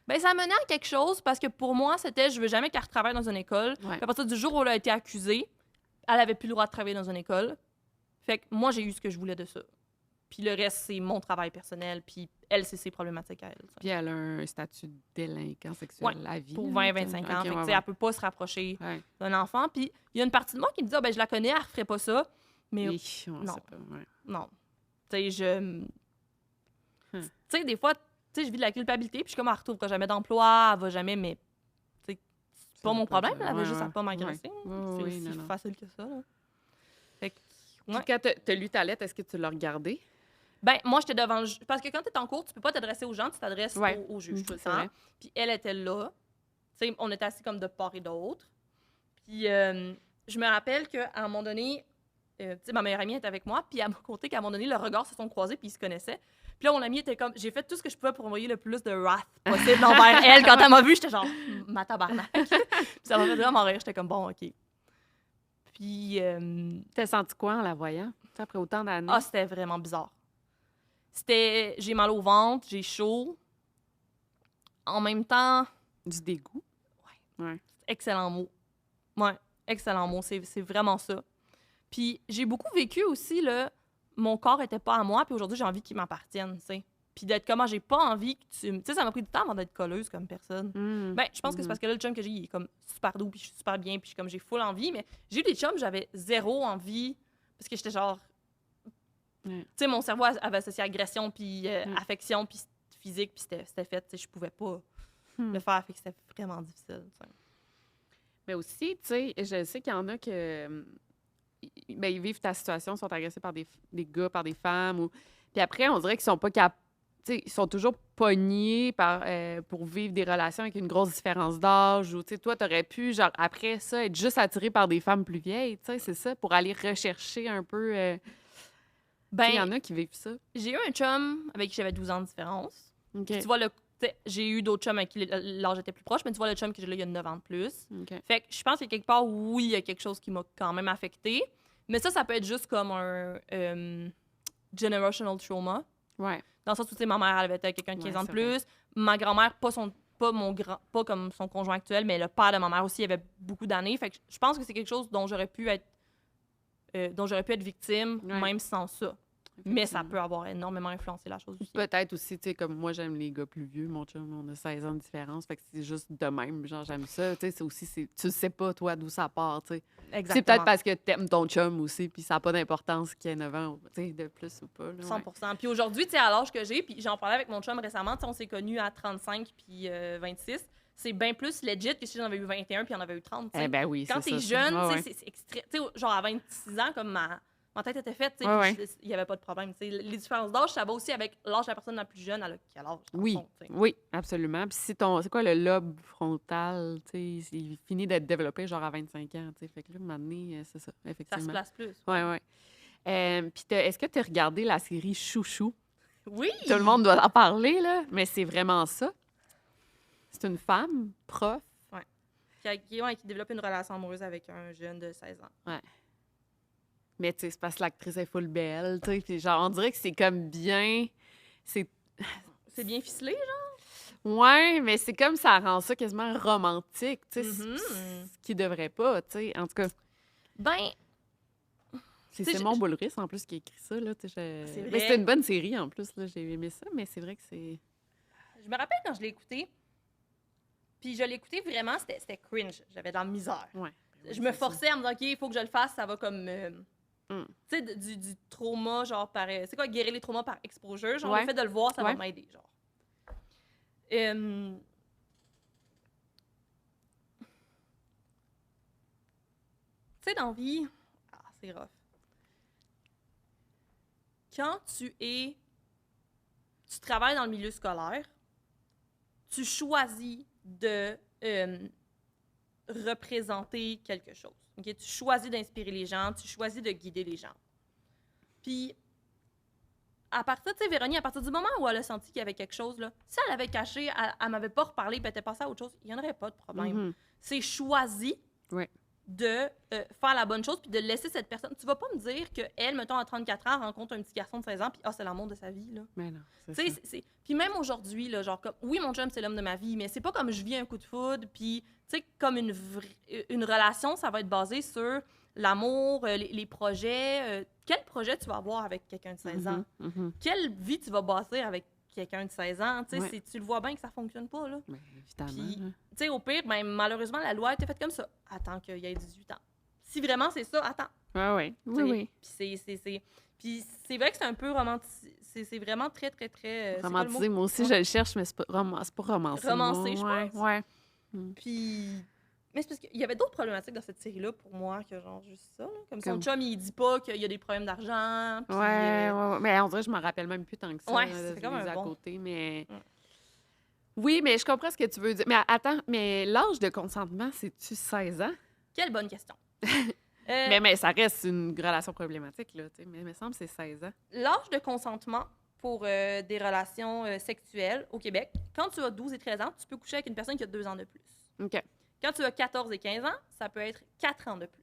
Ben ça a mené à quelque chose parce que pour moi, c'était je veux jamais qu'elle retravaille dans une école. Puis à partir du jour où elle a été accusée, elle avait plus le droit de travailler dans une école. Fait que moi, j'ai eu ce que je voulais de ça. Puis le reste, c'est mon travail personnel. Puis elle, c'est ses problématiques à elle. Ça. Puis elle a un statut de délinquant sexuel à vie. Pour 20-25 ans. Fait que, elle peut pas se rapprocher d'un enfant. Puis il y a une partie de moi qui me dit ben je la connais, elle referait pas ça. Mais non. Non. Tu sais, Tu sais, des fois, je vis de la culpabilité. Puis je suis comme, elle retrouvera jamais d'emploi, elle va jamais, mais c'est pas mon problème. Elle avait juste à pas m'agresser. C'est aussi facile que ça. Là. Fait que, Puis quand t'as lu ta lettre, est-ce que tu l'as regardée? Ben, moi, j'étais devant le juge. Parce que quand t'es en cours, tu peux pas t'adresser aux gens, tu t'adresses au juge tout le temps. Puis elle était là. Tu sais, on était assis comme de part et d'autre. Puis je me rappelle qu'à un moment donné, tu sais, ma meilleure amie était avec moi, puis elle m'a conté qu'à un moment donné, leurs regards se sont croisés, puis ils se connaissaient. Puis là, mon amie était comme... J'ai fait tout ce que je pouvais pour envoyer le plus de wrath possible envers elle. Quand elle m'a vue, j'étais genre, ma tabarnak. Puis ça m'a fait vraiment rire. J'étais comme, bon, OK. Puis... T'as senti quoi en la voyant? Après autant d'années? Ah, c'était vraiment bizarre. J'ai mal au ventre, j'ai chaud. En même temps... Du dégoût? Ouais. Excellent mot. Ouais, excellent mot. C'est vraiment ça. Puis j'ai beaucoup vécu aussi, là... Mon corps était pas à moi, puis aujourd'hui, j'ai envie qu'il m'appartienne, tu sais. puis d'être comment j'ai pas envie que tu... Tu sais, ça m'a pris du temps avant d'être colleuse comme personne. Ben, je pense que c'est parce que là, le chum que j'ai, il est comme super doux, puis je suis super bien, puis comme j'ai full envie, mais j'ai eu des chums, j'avais zéro envie, parce que j'étais genre... Tu sais, mon cerveau avait associé agression, puis affection, puis physique, puis c'était fait, tu sais, je pouvais pas le faire, fait que c'était vraiment difficile, t'sais. Mais aussi, tu sais, je sais qu'il y en a que... Ben, ils vivent ta situation, sont agressés par des gars, par des femmes, ou... Puis après, on dirait qu'ils sont pas capables... Tu sais, ils sont toujours pognés pour vivre des relations avec une grosse différence d'âge, ou, tu sais, toi, t'aurais pu, genre, après ça, être juste attiré par des femmes plus vieilles, tu sais, c'est ça, pour aller rechercher un peu... Ben, il y en a qui vivent ça. j'ai eu un chum avec qui j'avais 12 ans de différence. OK. Tu vois, j'ai eu d'autres chums avec qui l'âge était plus proche, mais tu vois, le chum que j'ai là, il y a 9 ans de plus. OK. Fait que je pense que quelque part, oui, il y a quelque chose qui m'a quand même affectée. Mais ça peut être juste comme un generational trauma. Ouais. Dans le sens où, tu sais, ma mère, elle avait été avec quelqu'un de 15 ans de c'est plus. vrai. Ma grand-mère, pas comme son conjoint actuel, mais le père de ma mère aussi, il avait beaucoup d'années. Fait que je pense que c'est quelque chose dont j'aurais pu être victime, Ouais. même sans ça. Mais ça peut avoir énormément influencé la chose aussi. Peut-être aussi, tu sais, comme moi, j'aime les gars plus vieux. Mon chum, on a 16 ans de différence. Fait que c'est juste de même. Genre, j'aime ça. Tu sais, c'est aussi, tu sais pas, toi, d'où ça part, tu sais. Exactement. C'est peut-être parce que t'aimes ton chum aussi, puis ça n'a pas d'importance qu'il y ait 9 ans, tu sais, de plus ou pas. Là, 100%. Puis aujourd'hui, tu sais, à l'âge que j'ai, puis j'en parlais avec mon chum récemment, tu sais, on s'est connus à 35 puis 26. C'est bien plus legit que si j'en avais eu 21 puis il en avait eu 30. Tu sais. Eh ben oui, Quand c'est t'es ça. jeune, Ouais, tu sais, c'est extrême. Tu sais, genre à 26 ans, comme ma tête était faite, tu sais, Ouais, puis il n'y avait pas de problème. Tu sais. Les différences d'âge, ça va aussi avec l'âge de la personne la plus jeune, elle a quel âge? Oui, fond, tu sais. oui, absolument. Puis si c'est quoi le lobe frontal, tu sais, il finit d'être développé genre à 25 ans, tu sais. Fait que là, maintenant, c'est ça, Ça effectivement. se place plus. Ouais, ouais. Puis est-ce que tu as regardé la série Chouchou? Oui! Tout le monde doit en parler, là, mais c'est vraiment ça. C'est une femme, prof. Qui développe une relation amoureuse avec un jeune de 16 ans. Ouais. Mais tu sais, c'est parce que l'actrice est full belle, tu sais. Puis genre, on dirait que c'est comme bien... C'est bien ficelé, genre? Ouais, mais c'est comme ça rend ça quasiment romantique, tu sais, Mhm. ce qui devrait pas, tu sais. En tout cas, Ben, c'est Tu sais, Simon Boulris, en plus, qui a écrit ça, là, tu sais. C'est Mais vrai. c'était une bonne série, en plus, là, j'ai aimé ça, mais c'est vrai que c'est... je me rappelle quand je l'ai écouté, puis je l'ai écouté vraiment, c'était cringe. J'avais de la misère. Ouais. Je me forçais à me dire, OK, il faut que je le fasse, ça va comme... Mm. Tu sais, du trauma, genre par... c'est quoi, guérir les traumas par exposure? Genre, Ouais. le fait de le voir, ça va Ouais. m'aider, genre. Tu sais, dans la vie... Ah, c'est rough. Quand tu travailles dans le milieu scolaire, tu choisis de représenter quelque chose. Okay? Tu choisis d'inspirer les gens, tu choisis de guider les gens. Puis, à partir, tu sais, Véronique, à partir du moment où elle a senti qu'il y avait quelque chose, là, si elle avait caché, elle m'avait pas reparlé, puis elle était passée à autre chose, il n'y en aurait pas de problème. Mhm. C'est choisi Ouais. de faire la bonne chose, puis de laisser cette personne... Tu vas pas me dire qu'elle, mettons, à 34 ans, rencontre un petit garçon de 16 ans, puis c'est l'amour de sa vie, là. Mais non, c'est Tu ça. sais, puis même aujourd'hui, là, genre, comme, oui, mon chum, c'est l'homme de ma vie, mais c'est pas comme je vis un coup de foudre, puis, tu sais, comme une relation, ça va être basé sur l'amour, les projets. Quel projet tu vas avoir avec quelqu'un de 16 ans? Mhm, mhm. Quelle vie tu vas bâtir avec quelqu'un de 16 ans? Tu sais, Ouais. tu le vois bien que ça fonctionne pas, là. Ben, évidemment. Puis, là. tu sais, au pire, ben, malheureusement, la loi a été faite comme ça. Attends qu'il y ait 18 ans. Si vraiment c'est ça, attends. Ouais, ouais. Oui, T'sais, oui. Puis c'est vrai que c'est un peu romantisé. C'est vraiment très, très, très... c'est quoi le mot? Romantisé, moi aussi, je le cherche, mais c'est pas romancé. Romancé, moi. je Ouais, pense. ouais. Puis... Mais c'est parce qu'il y avait d'autres problématiques dans cette série-là pour moi que genre juste ça. Là. Comme son Comme- chum, il dit pas qu'il y a des problèmes d'argent. Puis, Ouais, ouais. Mais on dirait que je me rappelle même plus tant que ça. Ouais, là, c'est je comme les un ai à bon. côté, mais... Mm. Oui, mais je comprends ce que tu veux dire. Mais attends, mais l'âge de consentement, c'est-tu 16 ans? Quelle bonne question. Mais ça reste une relation problématique, là, tu sais. Mais il me semble que c'est 16 ans. L'âge de consentement pour des relations sexuelles au Québec, quand tu as 12 et 13 ans, tu peux coucher avec une personne qui a 2 ans de plus. OK. Quand tu as 14 et 15 ans, ça peut être 4 ans de plus.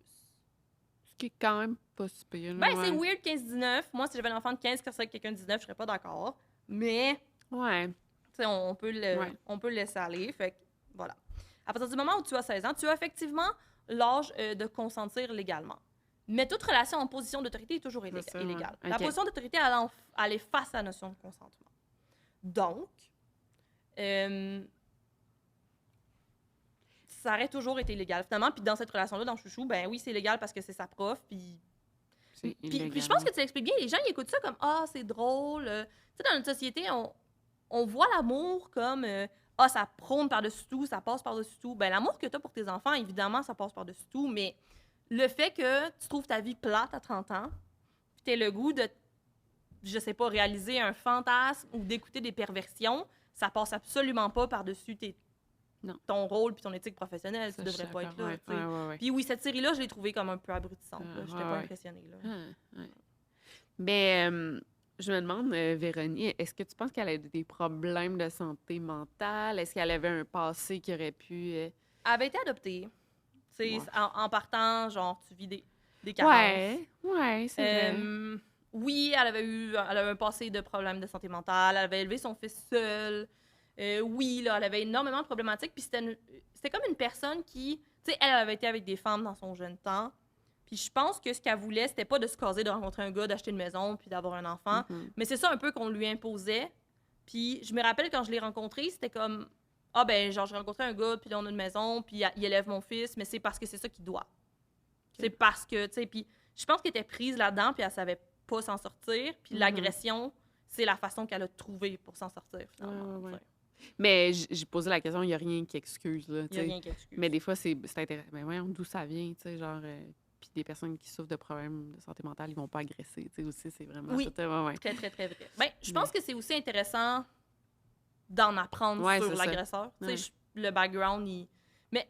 Ce qui est quand même pas super. là, Ben, c'est ouais. weird 15-19. Moi, si j'avais un enfant de 15 qui serait avec quelqu'un de 19, je serais pas d'accord. Mais, Ouais. tu sais, on peut le laisser aller. Fait que, voilà. À partir du moment où tu as 16 ans, tu as effectivement l'âge de consentir légalement. Mais toute relation en position d'autorité est toujours C'est ça, ouais. illégale. OK. La position d'autorité, elle est face à la notion de consentement. Donc, ça aurait toujours été légal, finalement. Puis dans cette relation-là, dans Chouchou, ben oui, c'est légal parce que c'est sa prof, puis je pense que tu l'expliques bien. Les gens, ils écoutent ça comme « Ah, c'est drôle. » Tu sais, dans notre société, on voit l'amour comme « Ah, ça prône par-dessus tout, ça passe par-dessus tout. » Ben l'amour que tu as pour tes enfants, évidemment, ça passe par-dessus tout, mais le fait que tu trouves ta vie plate à 30 ans, puis tu aies le goût de, je sais pas, réaliser un fantasme ou d'écouter des perversions, ça passe absolument pas par-dessus ton rôle puis ton éthique professionnelle. Tu devrais pas être là. Ouais. Puis oui, cette série-là, je l'ai trouvée comme un peu abrutissante. J'étais pas impressionnée. Là. Mais je me demande, Véronique, est-ce que tu penses qu'elle a des problèmes de santé mentale? Est-ce qu'elle avait un passé qui aurait pu... Elle avait été adoptée. En partant, genre, tu vis des carences. Ouais, c'est vrai. Oui, elle avait un passé de problèmes de santé mentale. Elle avait élevé son fils seul. Oui, là, elle avait énormément de problématiques. Puis c'était comme une personne qui... Tu sais, elle avait été avec des femmes dans son jeune temps. Puis je pense que ce qu'elle voulait, c'était pas de se caser, de rencontrer un gars, d'acheter une maison, puis d'avoir un enfant. Mais c'est ça un peu qu'on lui imposait. Puis je me rappelle quand je l'ai rencontré, c'était comme... Ah ben, genre, j'ai rencontré un gars, puis là, on a une maison, puis il élève mon fils, mais c'est parce que c'est ça qu'il doit. C'est parce que, tu sais, puis je pense qu'elle était prise là-dedans, puis elle savait pas s'en sortir. Puis l'agression, c'est la façon qu'elle a trouvée pour s'en sortir, finalement. Ouais. Mais j'ai posé la question, il n'y a rien qui excuse. Il n'y a rien qui excuse. Mais des fois, c'est intéressant. Mais voyons d'où ça vient, tu sais, genre... Puis des personnes qui souffrent de problèmes de santé mentale, ils vont pas agresser, tu sais, aussi, c'est vraiment... Oui, très, très, très vrai. Ben, je pense que c'est aussi intéressant d'en apprendre sur l'agresseur. Tu sais, le background, Mais...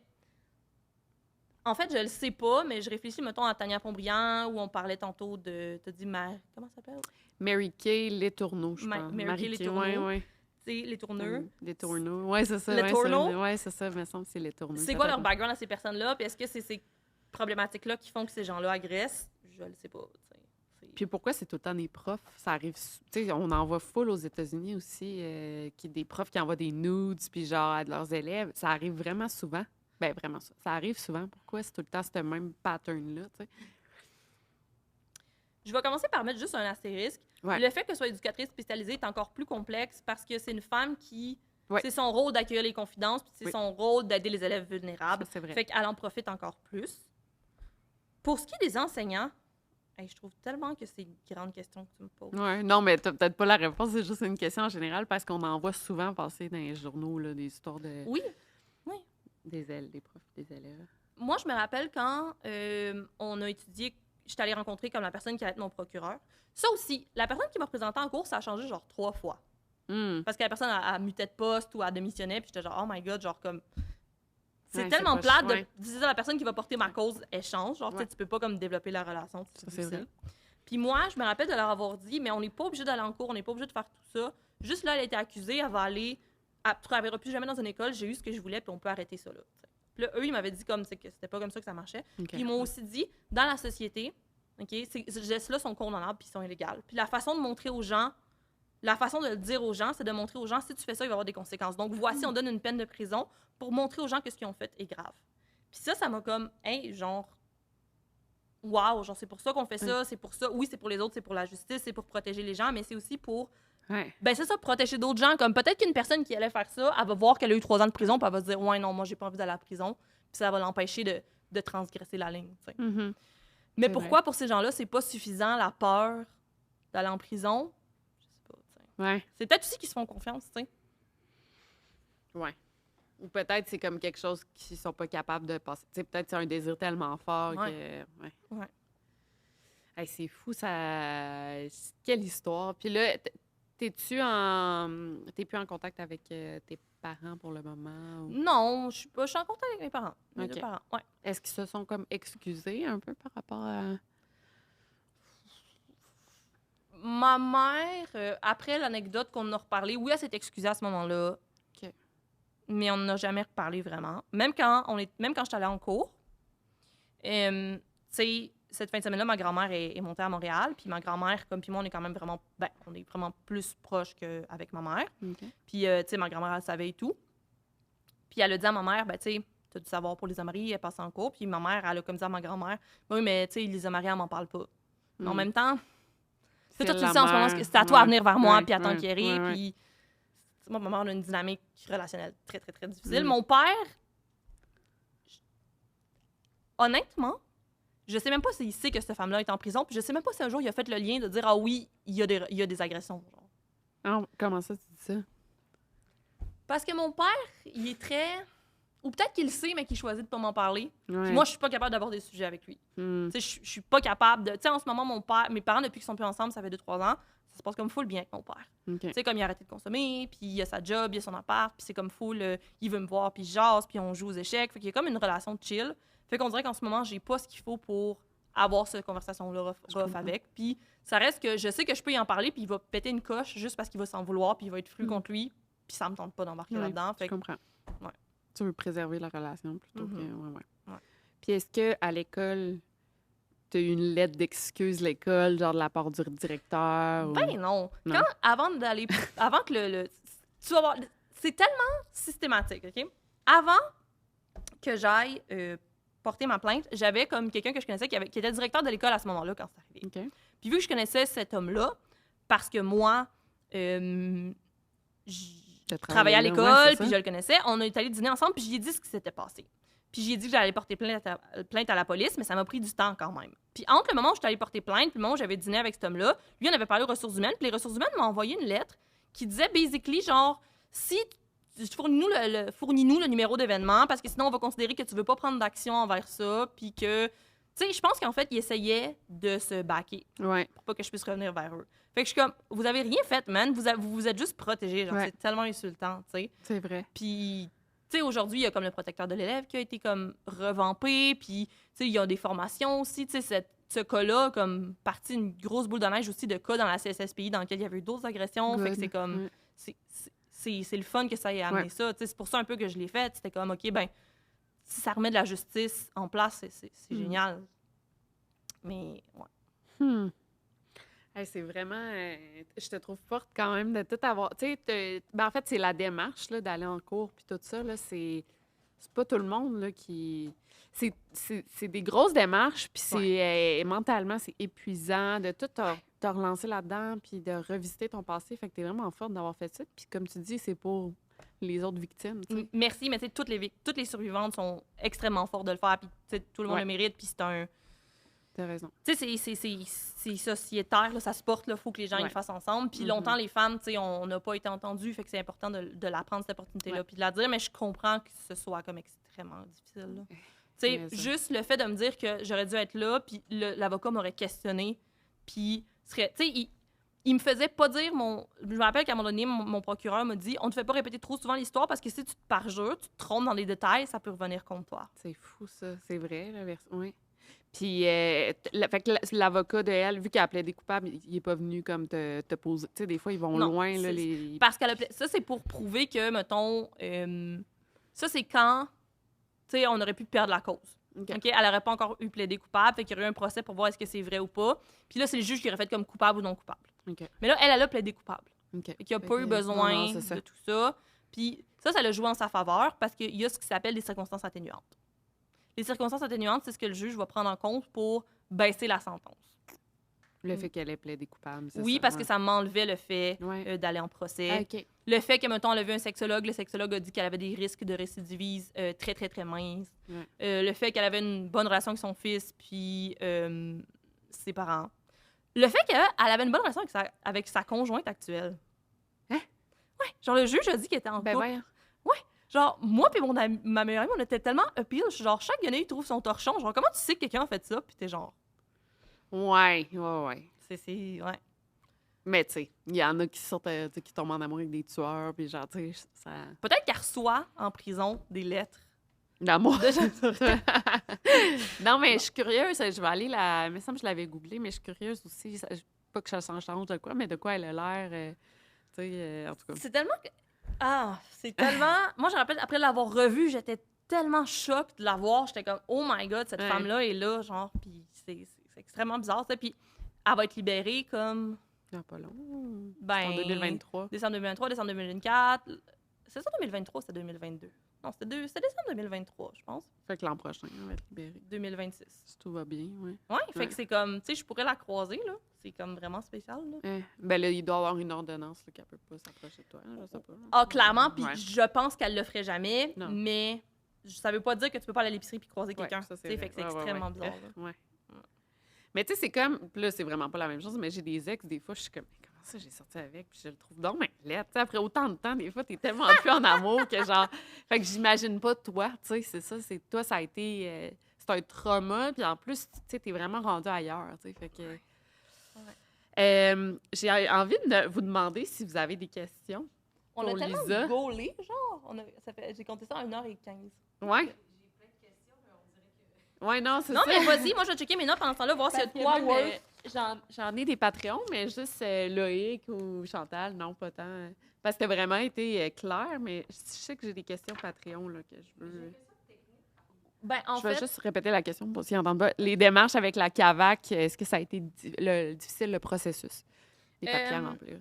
En fait, je le sais pas, mais je réfléchis, mettons, à Tania Pontbriand, où on parlait tantôt de... T'as dit comment ça s'appelle? Mary-Kay Letourneau, je pense. Mary-Kay Letourneau. Ouais. Les tourneux. Les tourneaux. Oui, c'est ça. Les tourneaux. Oui, c'est ça, il me semble que c'est les tourneaux. C'est quoi leur background à ces personnes-là? Puis est-ce que c'est ces problématiques-là qui font que ces gens-là agressent? Je le sais pas. Puis pourquoi c'est tout le temps des profs? Ça arrive... Tu sais, on en voit full aux États-Unis aussi, des profs qui envoient des nudes, puis genre à leurs élèves. Ça arrive vraiment souvent. Ben vraiment, ça arrive souvent. Pourquoi c'est tout le temps ce même pattern-là, tu sais? Je vais commencer par mettre juste un astérisque. Ouais. Le fait que soit éducatrice spécialisée est encore plus complexe parce que c'est une femme qui... Ouais. C'est son rôle d'accueillir les confidences, puis c'est son rôle d'aider les élèves vulnérables. Ça, c'est vrai. Fait qu'elle en profite encore plus. Pour ce qui est des enseignants, je trouve tellement que c'est une grande question que tu me poses. Ouais, non, mais t'as peut-être pas la réponse, c'est juste une question en général parce qu'on en voit souvent passer dans les journaux, là, des histoires de... Oui. Des profs, des élèves. Moi, je me rappelle quand on a étudié, j'étais allée rencontrer comme la personne qui allait être mon procureur. Ça aussi, la personne qui m'a présenté en cours, ça a changé genre 3 fois. Parce que la personne a muté de poste ou a démissionné, puis j'étais genre, oh my God, genre comme... C'est tellement plate de dire la personne qui va porter ma cause, elle change. Genre, tu peux pas comme développer la relation. C'est difficile. Puis moi, je me rappelle de leur avoir dit, mais on n'est pas obligé d'aller en cours, on n'est pas obligé de faire tout ça. Juste là, elle a été accusée, elle va aller... Elle ne travaillera plus jamais dans une école, j'ai eu ce que je voulais, puis on peut arrêter ça là. Puis là, eux, ils m'avaient dit comme que c'était pas comme ça que ça marchait. Puis ils m'ont aussi dit, dans la société, ces gestes-là sont condamnables puis ils sont illégaux. Puis la façon de montrer aux gens, la façon de le dire aux gens, c'est de montrer aux gens, si tu fais ça, il va y avoir des conséquences. Donc voici, on donne une peine de prison pour montrer aux gens que ce qu'ils ont fait est grave. Puis ça m'a comme, genre, waouh, genre c'est pour ça qu'on fait ça, c'est pour ça. Oui, c'est pour les autres, c'est pour la justice, c'est pour protéger les gens, mais c'est aussi pour... Ben c'est ça, protéger d'autres gens. Comme peut-être qu'une personne qui allait faire ça, elle va voir qu'elle a eu 3 ans de prison, puis elle va se dire, ouais, non, moi, j'ai pas envie d'aller à la prison. Puis ça va l'empêcher de transgresser la ligne. Mais pourquoi, pour ces gens-là, c'est pas suffisant, la peur d'aller en prison? Je sais pas. C'est peut-être aussi qu'ils se font confiance, tu sais. Ouais. Ou peut-être c'est comme quelque chose qu'ils sont pas capables de passer. Tu sais, peut-être c'est un désir tellement fort que... Ouais. Hey, c'est fou, ça... Quelle histoire. Puis là... T'es plus en contact avec tes parents pour le moment? Ou... Non, je suis en contact avec mes parents. Mes 2 parents, ouais. Est-ce qu'ils se sont comme excusés un peu par rapport à... Ma mère, après l'anecdote qu'on a reparlé, oui, elle s'est excusée à ce moment-là. OK. Mais on n'a jamais reparlé vraiment. Même quand j'étais allée en cours, tu sais... Cette fin de semaine-là, ma grand-mère est montée à Montréal. Puis ma grand-mère, comme puis moi, on est quand même vraiment... Ben, on est vraiment plus proches qu'avec ma mère. Okay. Puis, tu sais, ma grand-mère, elle savait et tout. Puis elle a dit à ma mère, ben, tu sais, t'as dû savoir pour les Amaris, elle passe en cours. Puis ma mère, elle a comme dit à ma grand-mère, oui, mais tu sais, les Amaris, elle m'en parle pas. Mais en même temps, toi, tu le sais en ce moment, c'est à toi à venir vers moi, puis à t'enquérir. Puis Moi, ma mère, on a une dynamique relationnelle très, très, très difficile. Mm. Mon père, honnêtement, je sais même pas s'il sait que cette femme-là est en prison, puis je sais même pas si un jour il a fait le lien de dire « Ah oui, il y a des agressions. » genre. Ah, comment ça, tu dis ça? Parce que mon père, il est très... Ou peut-être qu'il le sait, mais qu'il choisit de pas m'en parler. Ouais. Puis moi, je suis pas capable d'aborder ce sujet avec lui. Hmm. Tu sais, je suis pas capable de... Tu sais, en ce moment, mes parents, depuis qu'ils sont plus ensemble, ça fait 2-3 ans, ça se passe comme full bien avec mon père. OK. Tu sais, comme il a arrêté de consommer, puis il a sa job, il a son appart, puis c'est comme full, il veut me voir, puis je jase, puis on joue aux échecs. Fait qu'il y a comme une relation de chill. Fait qu'on dirait qu'en ce moment, j'ai pas ce qu'il faut pour avoir cette conversation-là rough avec. Puis ça reste que je sais que je peux y en parler, puis il va péter une coche juste parce qu'il va s'en vouloir, puis il va être fru contre lui, puis ça me tente pas d'embarquer Ouais, là-dedans. je Fait que comprends. Ouais. Tu veux préserver la relation plutôt que... Mhm. Ouais. Ouais. Puis est-ce qu'à l'école, tu as eu une lettre d'excuse l'école, genre de la part du directeur? Ben non. Non. Avant que tu vas voir, c'est tellement systématique, OK? Avant que j'aille porter ma plainte, j'avais comme quelqu'un que je connaissais qui était directeur de l'école à ce moment-là quand c'est arrivé. OK. Puis vu que je connaissais cet homme-là, parce que moi, T'as travaillais à là, l'école, ouais, c'est puis ça. je le connaissais, on est allé dîner ensemble, puis j'ai dit ce qui s'était passé. Puis j'ai dit que j'allais porter plainte à la police, mais ça m'a pris du temps quand même. Puis entre le moment où j'étais allée porter plainte, puis le moment où j'avais dîné avec cet homme-là, lui, on avait parlé aux ressources humaines, puis les ressources humaines m'ont envoyé une lettre qui disait basically genre, si fournis-nous le numéro d'événement, parce que sinon on va considérer que tu veux pas prendre d'action envers ça, puis que... Tu sais, je pense qu'en fait, ils essayaient de se backer Ouais. pour pas que je puisse revenir vers eux. Fait que je suis comme, vous avez rien fait, man. Vous êtes juste protégés. Genre, Ouais. c'est tellement insultant, tu sais. C'est vrai. Puis, tu sais, aujourd'hui, il y a comme le protecteur de l'élève qui a été comme revampé. Puis, tu sais, il y a des formations aussi. Tu sais, ce cas-là, comme partie une grosse boule de neige aussi de cas dans la CSSPI dans lequel il y avait eu d'autres agressions. Fait que Good. c'est comme, Ouais. c'est le fun que ça ait amené Ouais. ça. Tu sais, c'est pour ça un peu que je l'ai fait. C'était comme, OK, ben, si ça remet de la justice en place, c'est génial. Mais, ouais. Hmm. Hey, c'est vraiment... je te trouve forte quand même de tout avoir... Tu sais, ben, en fait, c'est la démarche là, d'aller en cours puis tout ça, là, c'est pas tout le monde là, qui... C'est des grosses démarches, puis c'est mentalement, c'est épuisant de tout te relancer là-dedans puis de revisiter ton passé. Fait que t'es vraiment forte d'avoir fait ça. Puis comme tu dis, c'est pour les autres victimes, tu sais. Merci, mais tu sais, toutes les survivantes sont extrêmement fortes de le faire, puis tu sais, tout le monde Ouais. le mérite, puis c'est un... T'as raison. Tu sais, c'est sociétaire, là, ça se porte, il faut que les gens Ouais. le fassent ensemble. Puis Mhm. longtemps, les femmes, tu sais, on n'a pas été entendues, fait que c'est important de la prendre, cette opportunité-là, Ouais. puis de la dire, mais je comprends que ce soit comme extrêmement difficile, là. Tu sais, Mais ça. juste le fait de me dire que j'aurais dû être là, puis l'avocat m'aurait questionné, puis serait... Tu sais, il me faisait pas dire Je me rappelle qu'à un moment donné, mon procureur m'a dit « On ne te fait pas répéter trop souvent l'histoire parce que si tu te parjures, tu te trompes dans les détails, ça peut revenir contre toi. » C'est fou, ça. C'est vrai, la version. Oui. Puis, fait que l'avocat de elle, vu qu'elle appelait des coupables, il est pas venu comme te poser. Tu sais, des fois, ils vont Non, loin, là, c'est- les... Parce qu'elle appelait... Ça, c'est pour prouver que, mettons... ça, c'est quand, tu sais, on aurait pu perdre la cause. OK. OK? Elle n'aurait pas encore eu plaidé coupable, fait qu'il y aurait eu un procès pour voir est-ce que c'est vrai ou pas. Puis là, c'est le juge qui aurait fait comme coupable ou non coupable. OK. Mais là, elle a plaidé coupable. OK. Fait qu'il n'y a Fait pas que- eu besoin non, c'est ça. de tout ça. Puis ça l'a joué en sa faveur parce qu'il y a ce qui s'appelle des circonstances atténuantes. Les circonstances atténuantes, c'est ce que le juge va prendre en compte pour baisser la sentence. Le fait qu'elle ait plaidé coupable, c'est Oui, ça, parce ouais. que ça m'enlevait le fait Ouais. d'aller en procès. Ah, OK. Le fait que, mettons, on a vu un sexologue, le sexologue a dit qu'elle avait des risques de récidivisme très, très, très minces. Ouais. Le fait qu'elle avait une bonne relation avec son fils, puis ses parents. Le fait qu'elle avait une bonne relation avec sa conjointe actuelle. Hein? Ouais, genre le juge a dit qu'elle était en Ben, couple. voyons. Genre, moi puis ma meilleure amie, on était tellement appeal. Genre, chaque année, il trouve son torchon. Genre, comment tu sais que quelqu'un a fait ça? Puis t'es genre... Ouais. Ouais. Mais, tu sais, il y en a qui sortent, tu sais, qui tombent en amour avec des tueurs, puis genre, tu sais, ça... Peut-être qu'elle reçoit en prison des lettres. D'amour. De gens- Non, mais je suis curieuse. Je vais aller la... Il me semble que je l'avais googlé, mais je suis curieuse aussi. Pas que ça s'en change de quoi, mais de quoi elle a l'air. Tu sais, en tout cas. C'est tellement... c'est tellement... Moi, je me rappelle, après l'avoir revue, j'étais tellement choquée de la voir. J'étais comme, oh my God, cette Ouais. femme-là est là, genre, puis c'est extrêmement bizarre, ça. Puis elle va être libérée comme... Non, pas long. Ben, En 2023. Décembre 2023, décembre 2024. C'est ça 2023 ou c'est 2022? Non, c'était décembre 2023, je pense. Fait que l'an prochain, on va être libéré. 2026. Si tout va bien, oui. Ouais, fait Ouais. que c'est comme, tu sais, je pourrais la croiser, là. C'est comme vraiment spécial, là. Ben là, il doit y avoir une ordonnance là, qu'elle peut pas s'approcher de toi. Là, je sais pas. Ah, clairement, puis Ouais. je pense qu'elle le ferait jamais, Non. mais ça veut pas dire que tu peux pas aller à l'épicerie puis croiser Ouais, quelqu'un. ça, Tu sais, fait que c'est vrai. Ouais, extrêmement ouais. bizarre, là. Ouais. Mais tu sais, c'est comme. Puis là, c'est vraiment pas la même chose, mais j'ai des ex, des fois, je suis comme, mais comment ça, j'ai sorti avec, puis je le trouve donc laid. Tu sais, après autant de temps, des fois, t'es tellement plus en amour que genre. Fait que j'imagine pas toi, tu sais, c'est ça, c'est toi, ça a été. C'est un trauma, puis en plus, tu sais, t'es vraiment rendu ailleurs, tu sais. Fait que. J'ai envie de vous demander si vous avez des questions. On a Pour tellement Lisa. gaulé, genre. J'ai compté ça à 1h15. Ouais? Ouais, non, c'est Non, ça. mais vas-y, moi, je vais checker mes notes pendant ce temps-là, voir s'il y a de quoi Même, worth. j'en ai des Patreons, mais juste Loïc ou Chantal, non, pas tant. Parce que t'as vraiment été clair, mais je sais que j'ai des questions Patreon là, que je veux. Ben, en Je vais fait, juste répéter la question pour s'ils n'entendent pas. Les démarches avec la CAVAC, est-ce que ça a été difficile, le processus? Les papiers à remplir.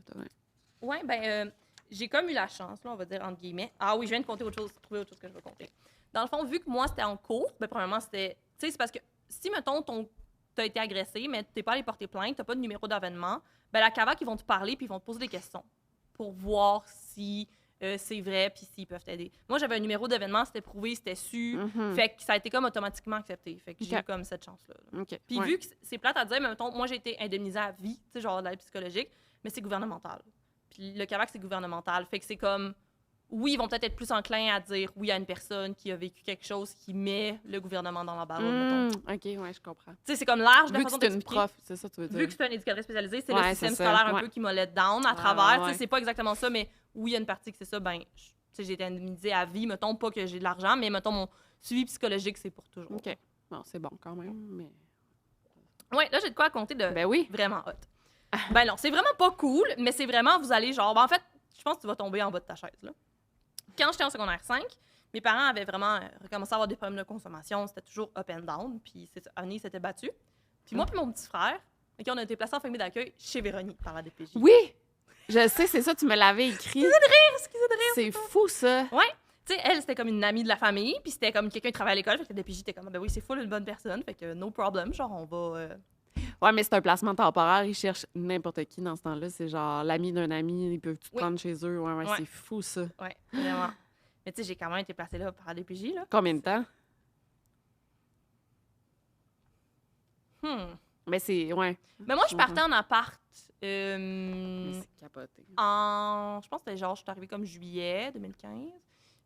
j'ai comme eu la chance, là, on va dire, entre guillemets. Ah oui, je viens de compter autre chose, trouver autre chose que je veux compter. Dans le fond, vu que moi, c'était en cours, ben, premièrement, c'était. Tu sais, c'est parce que si, mettons, t'as été agressé, mais t'es pas allé porter plainte, t'as pas de numéro d'avènement, ben, la CAVAC, ils vont te parler puis ils vont te poser des questions pour voir si c'est vrai puis s'ils peuvent t'aider. Moi, j'avais un numéro d'avènement, c'était prouvé, c'était su. Mhm. Fait que ça a été comme automatiquement accepté. Fait que j'ai Ok. eu comme cette chance-là. Là. OK. Puis Ouais. vu que c'est plate à dire, mais mettons, moi, j'ai été indemnisée à vie, tu sais, genre de l'aide psychologique, mais c'est gouvernemental. Puis le CAVAC, c'est gouvernemental. Fait que c'est comme, oui, ils vont peut-être être plus enclins à dire oui à une personne qui a vécu quelque chose qui met le gouvernement dans la barre, mettons. OK, ouais, je comprends. Tu sais, c'est comme large de la Vu que façon c'est une d'expliquer. prof, c'est ça que tu veux dire? Vu que c'est un éducatrice spécialisée, c'est Ouais, le système c'est ça, scolaire un ouais. peu qui m'a let down à Ouais, travers. ouais. Tu sais, c'est pas exactement ça, mais oui, il y a une partie que c'est ça. Ben, tu sais, j'ai été indemnisée à vie. Mettons pas que j'ai de l'argent, mais mettons mon suivi psychologique, c'est pour toujours. OK. Bon, c'est bon quand même, mais... Ouais, là, j'ai de quoi raconter de Ben oui. vraiment hot. Ben non, c'est vraiment pas cool, mais c'est vraiment, vous allez genre. Ben, en fait, je pense que tu vas tomber en bas de ta chaise, là. Quand j'étais en secondaire 5, mes parents avaient vraiment recommencé à avoir des problèmes de consommation. C'était toujours up and down. Puis Annie s'était battue. Puis moi puis mon petit frère, OK, on a été placés en famille d'accueil chez Véronique par la DPJ. Oui! Je sais, c'est ça, tu me l'avais écrit. Excusez de rire. C'est fou, ça. Ouais. Tu sais, elle, c'était comme une amie de la famille, puis c'était comme quelqu'un qui travaillait à l'école. Fait que la DPJ était comme, ben oui, c'est full une bonne personne. Fait que no problem. Genre, on va. Ouais, mais c'est un placement temporaire. Ils cherchent n'importe qui dans ce temps-là. C'est genre l'ami d'un ami. Ils peuvent tout Oui. prendre chez eux. Ouais, Ouais. c'est fou, ça. Ouais, vraiment. Mais tu sais, j'ai quand même été placée là par la DPJ, là. Combien de temps? Hmm. Mais c'est... Ouais. Mais moi, je partais en appart. Mais c'est capoté. Je pense que c'était genre, je suis arrivée comme juillet 2015.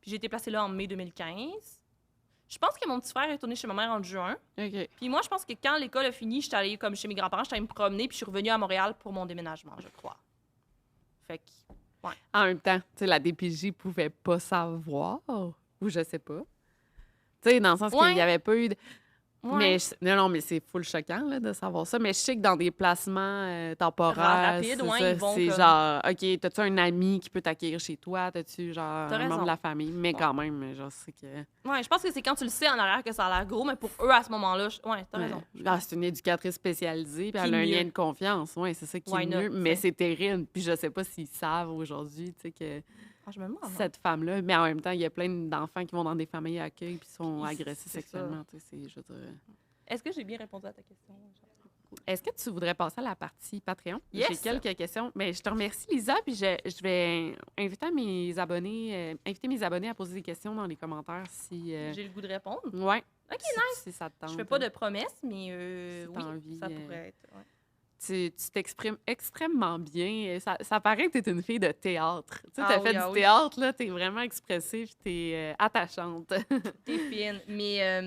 Puis j'ai été placée là en mai 2015. Je pense que mon petit frère est retourné chez ma mère en juin. OK. Puis moi, je pense que quand l'école a fini, j'étais allée comme chez mes grands-parents, j'étais allée me promener, puis je suis revenue à Montréal pour mon déménagement, je crois. Fait que, En même temps, tu sais, la DPJ pouvait pas savoir. Ou je sais pas. Tu sais, dans le sens Ouais. qu'il y avait pas eu de... ouais. Mais non, mais c'est full choquant là, de savoir ça. Mais je sais que dans des placements temporaires, Rapides, c'est ouais, ça, ils vont c'est comme- genre, OK, t'as-tu un ami qui peut t'accueillir chez toi? T'as-tu genre T'as un membre raison. de la famille? Mais Ouais. quand même, genre, c'est que... Ouais, je pense que c'est quand tu le sais en arrière que ça a l'air gros, mais pour eux, à ce moment-là, ouais, t'as raison. Ah, c'est une éducatrice spécialisée, puis elle a un mieux. lien de confiance. Oui, c'est ça qui Why est not, mieux. Mais t'sais. c'est terrible. Puis je sais pas s'ils savent aujourd'hui, tu sais, que Ah, je me demande. cette femme-là... Mais en même temps, il y a plein d'enfants qui vont dans des familles à accueil puis sont Puis agressés c'est sexuellement, tu sais, je veux dire... Est-ce que j'ai bien répondu à ta question? Est-ce que tu voudrais passer à la partie Patreon? Yes! J'ai quelques questions. Mais je te remercie, Lisa, puis je vais inviter mes abonnés à poser des questions dans les commentaires si... J'ai le goût de répondre. Ouais. OK, si ça te tente. Je fais pas de promesses, mais Si t'as oui, envie, ça pourrait être. Ouais. Tu t'exprimes extrêmement bien. Ça paraît que tu es une fille de théâtre. Tu sais, Ah t'as oui, fait ah du oui. théâtre, là, t'es vraiment expressif, t'es attachante. T'es fine. Mais,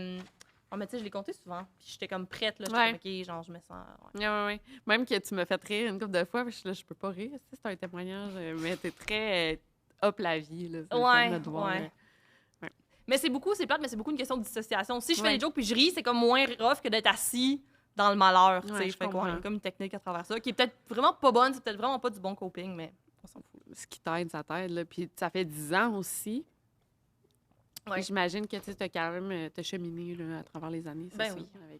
mais tu sais, je l'ai compté souvent. Puis j'étais comme prête, là. J'étais Ouais. comme, OK, genre, je me sens. Ouais. Ouais. Même que tu me fais rire une couple de fois, puis je suis là, je peux pas rire. C'est un témoignage, mais t'es très hop la vie, là. C'est le fun de te voir, ouais. là. Ouais. Mais c'est plate, mais c'est beaucoup une question de dissociation. Si je fais Ouais. des jokes puis je ris, c'est comme moins rough que d'être assis dans le malheur. tu Ouais, sais. je Fait que, comprends. il y a comme une technique à travers ça, qui est peut-être vraiment pas bonne, c'est peut-être vraiment pas du bon coping, mais on s'en fout. Ce qui t'aide, ça t'aide, là. Puis ça fait 10 ans aussi. Ouais. J'imagine que tu as quand même t'as cheminé là, à travers les années, c'est Ben ça, oui. avec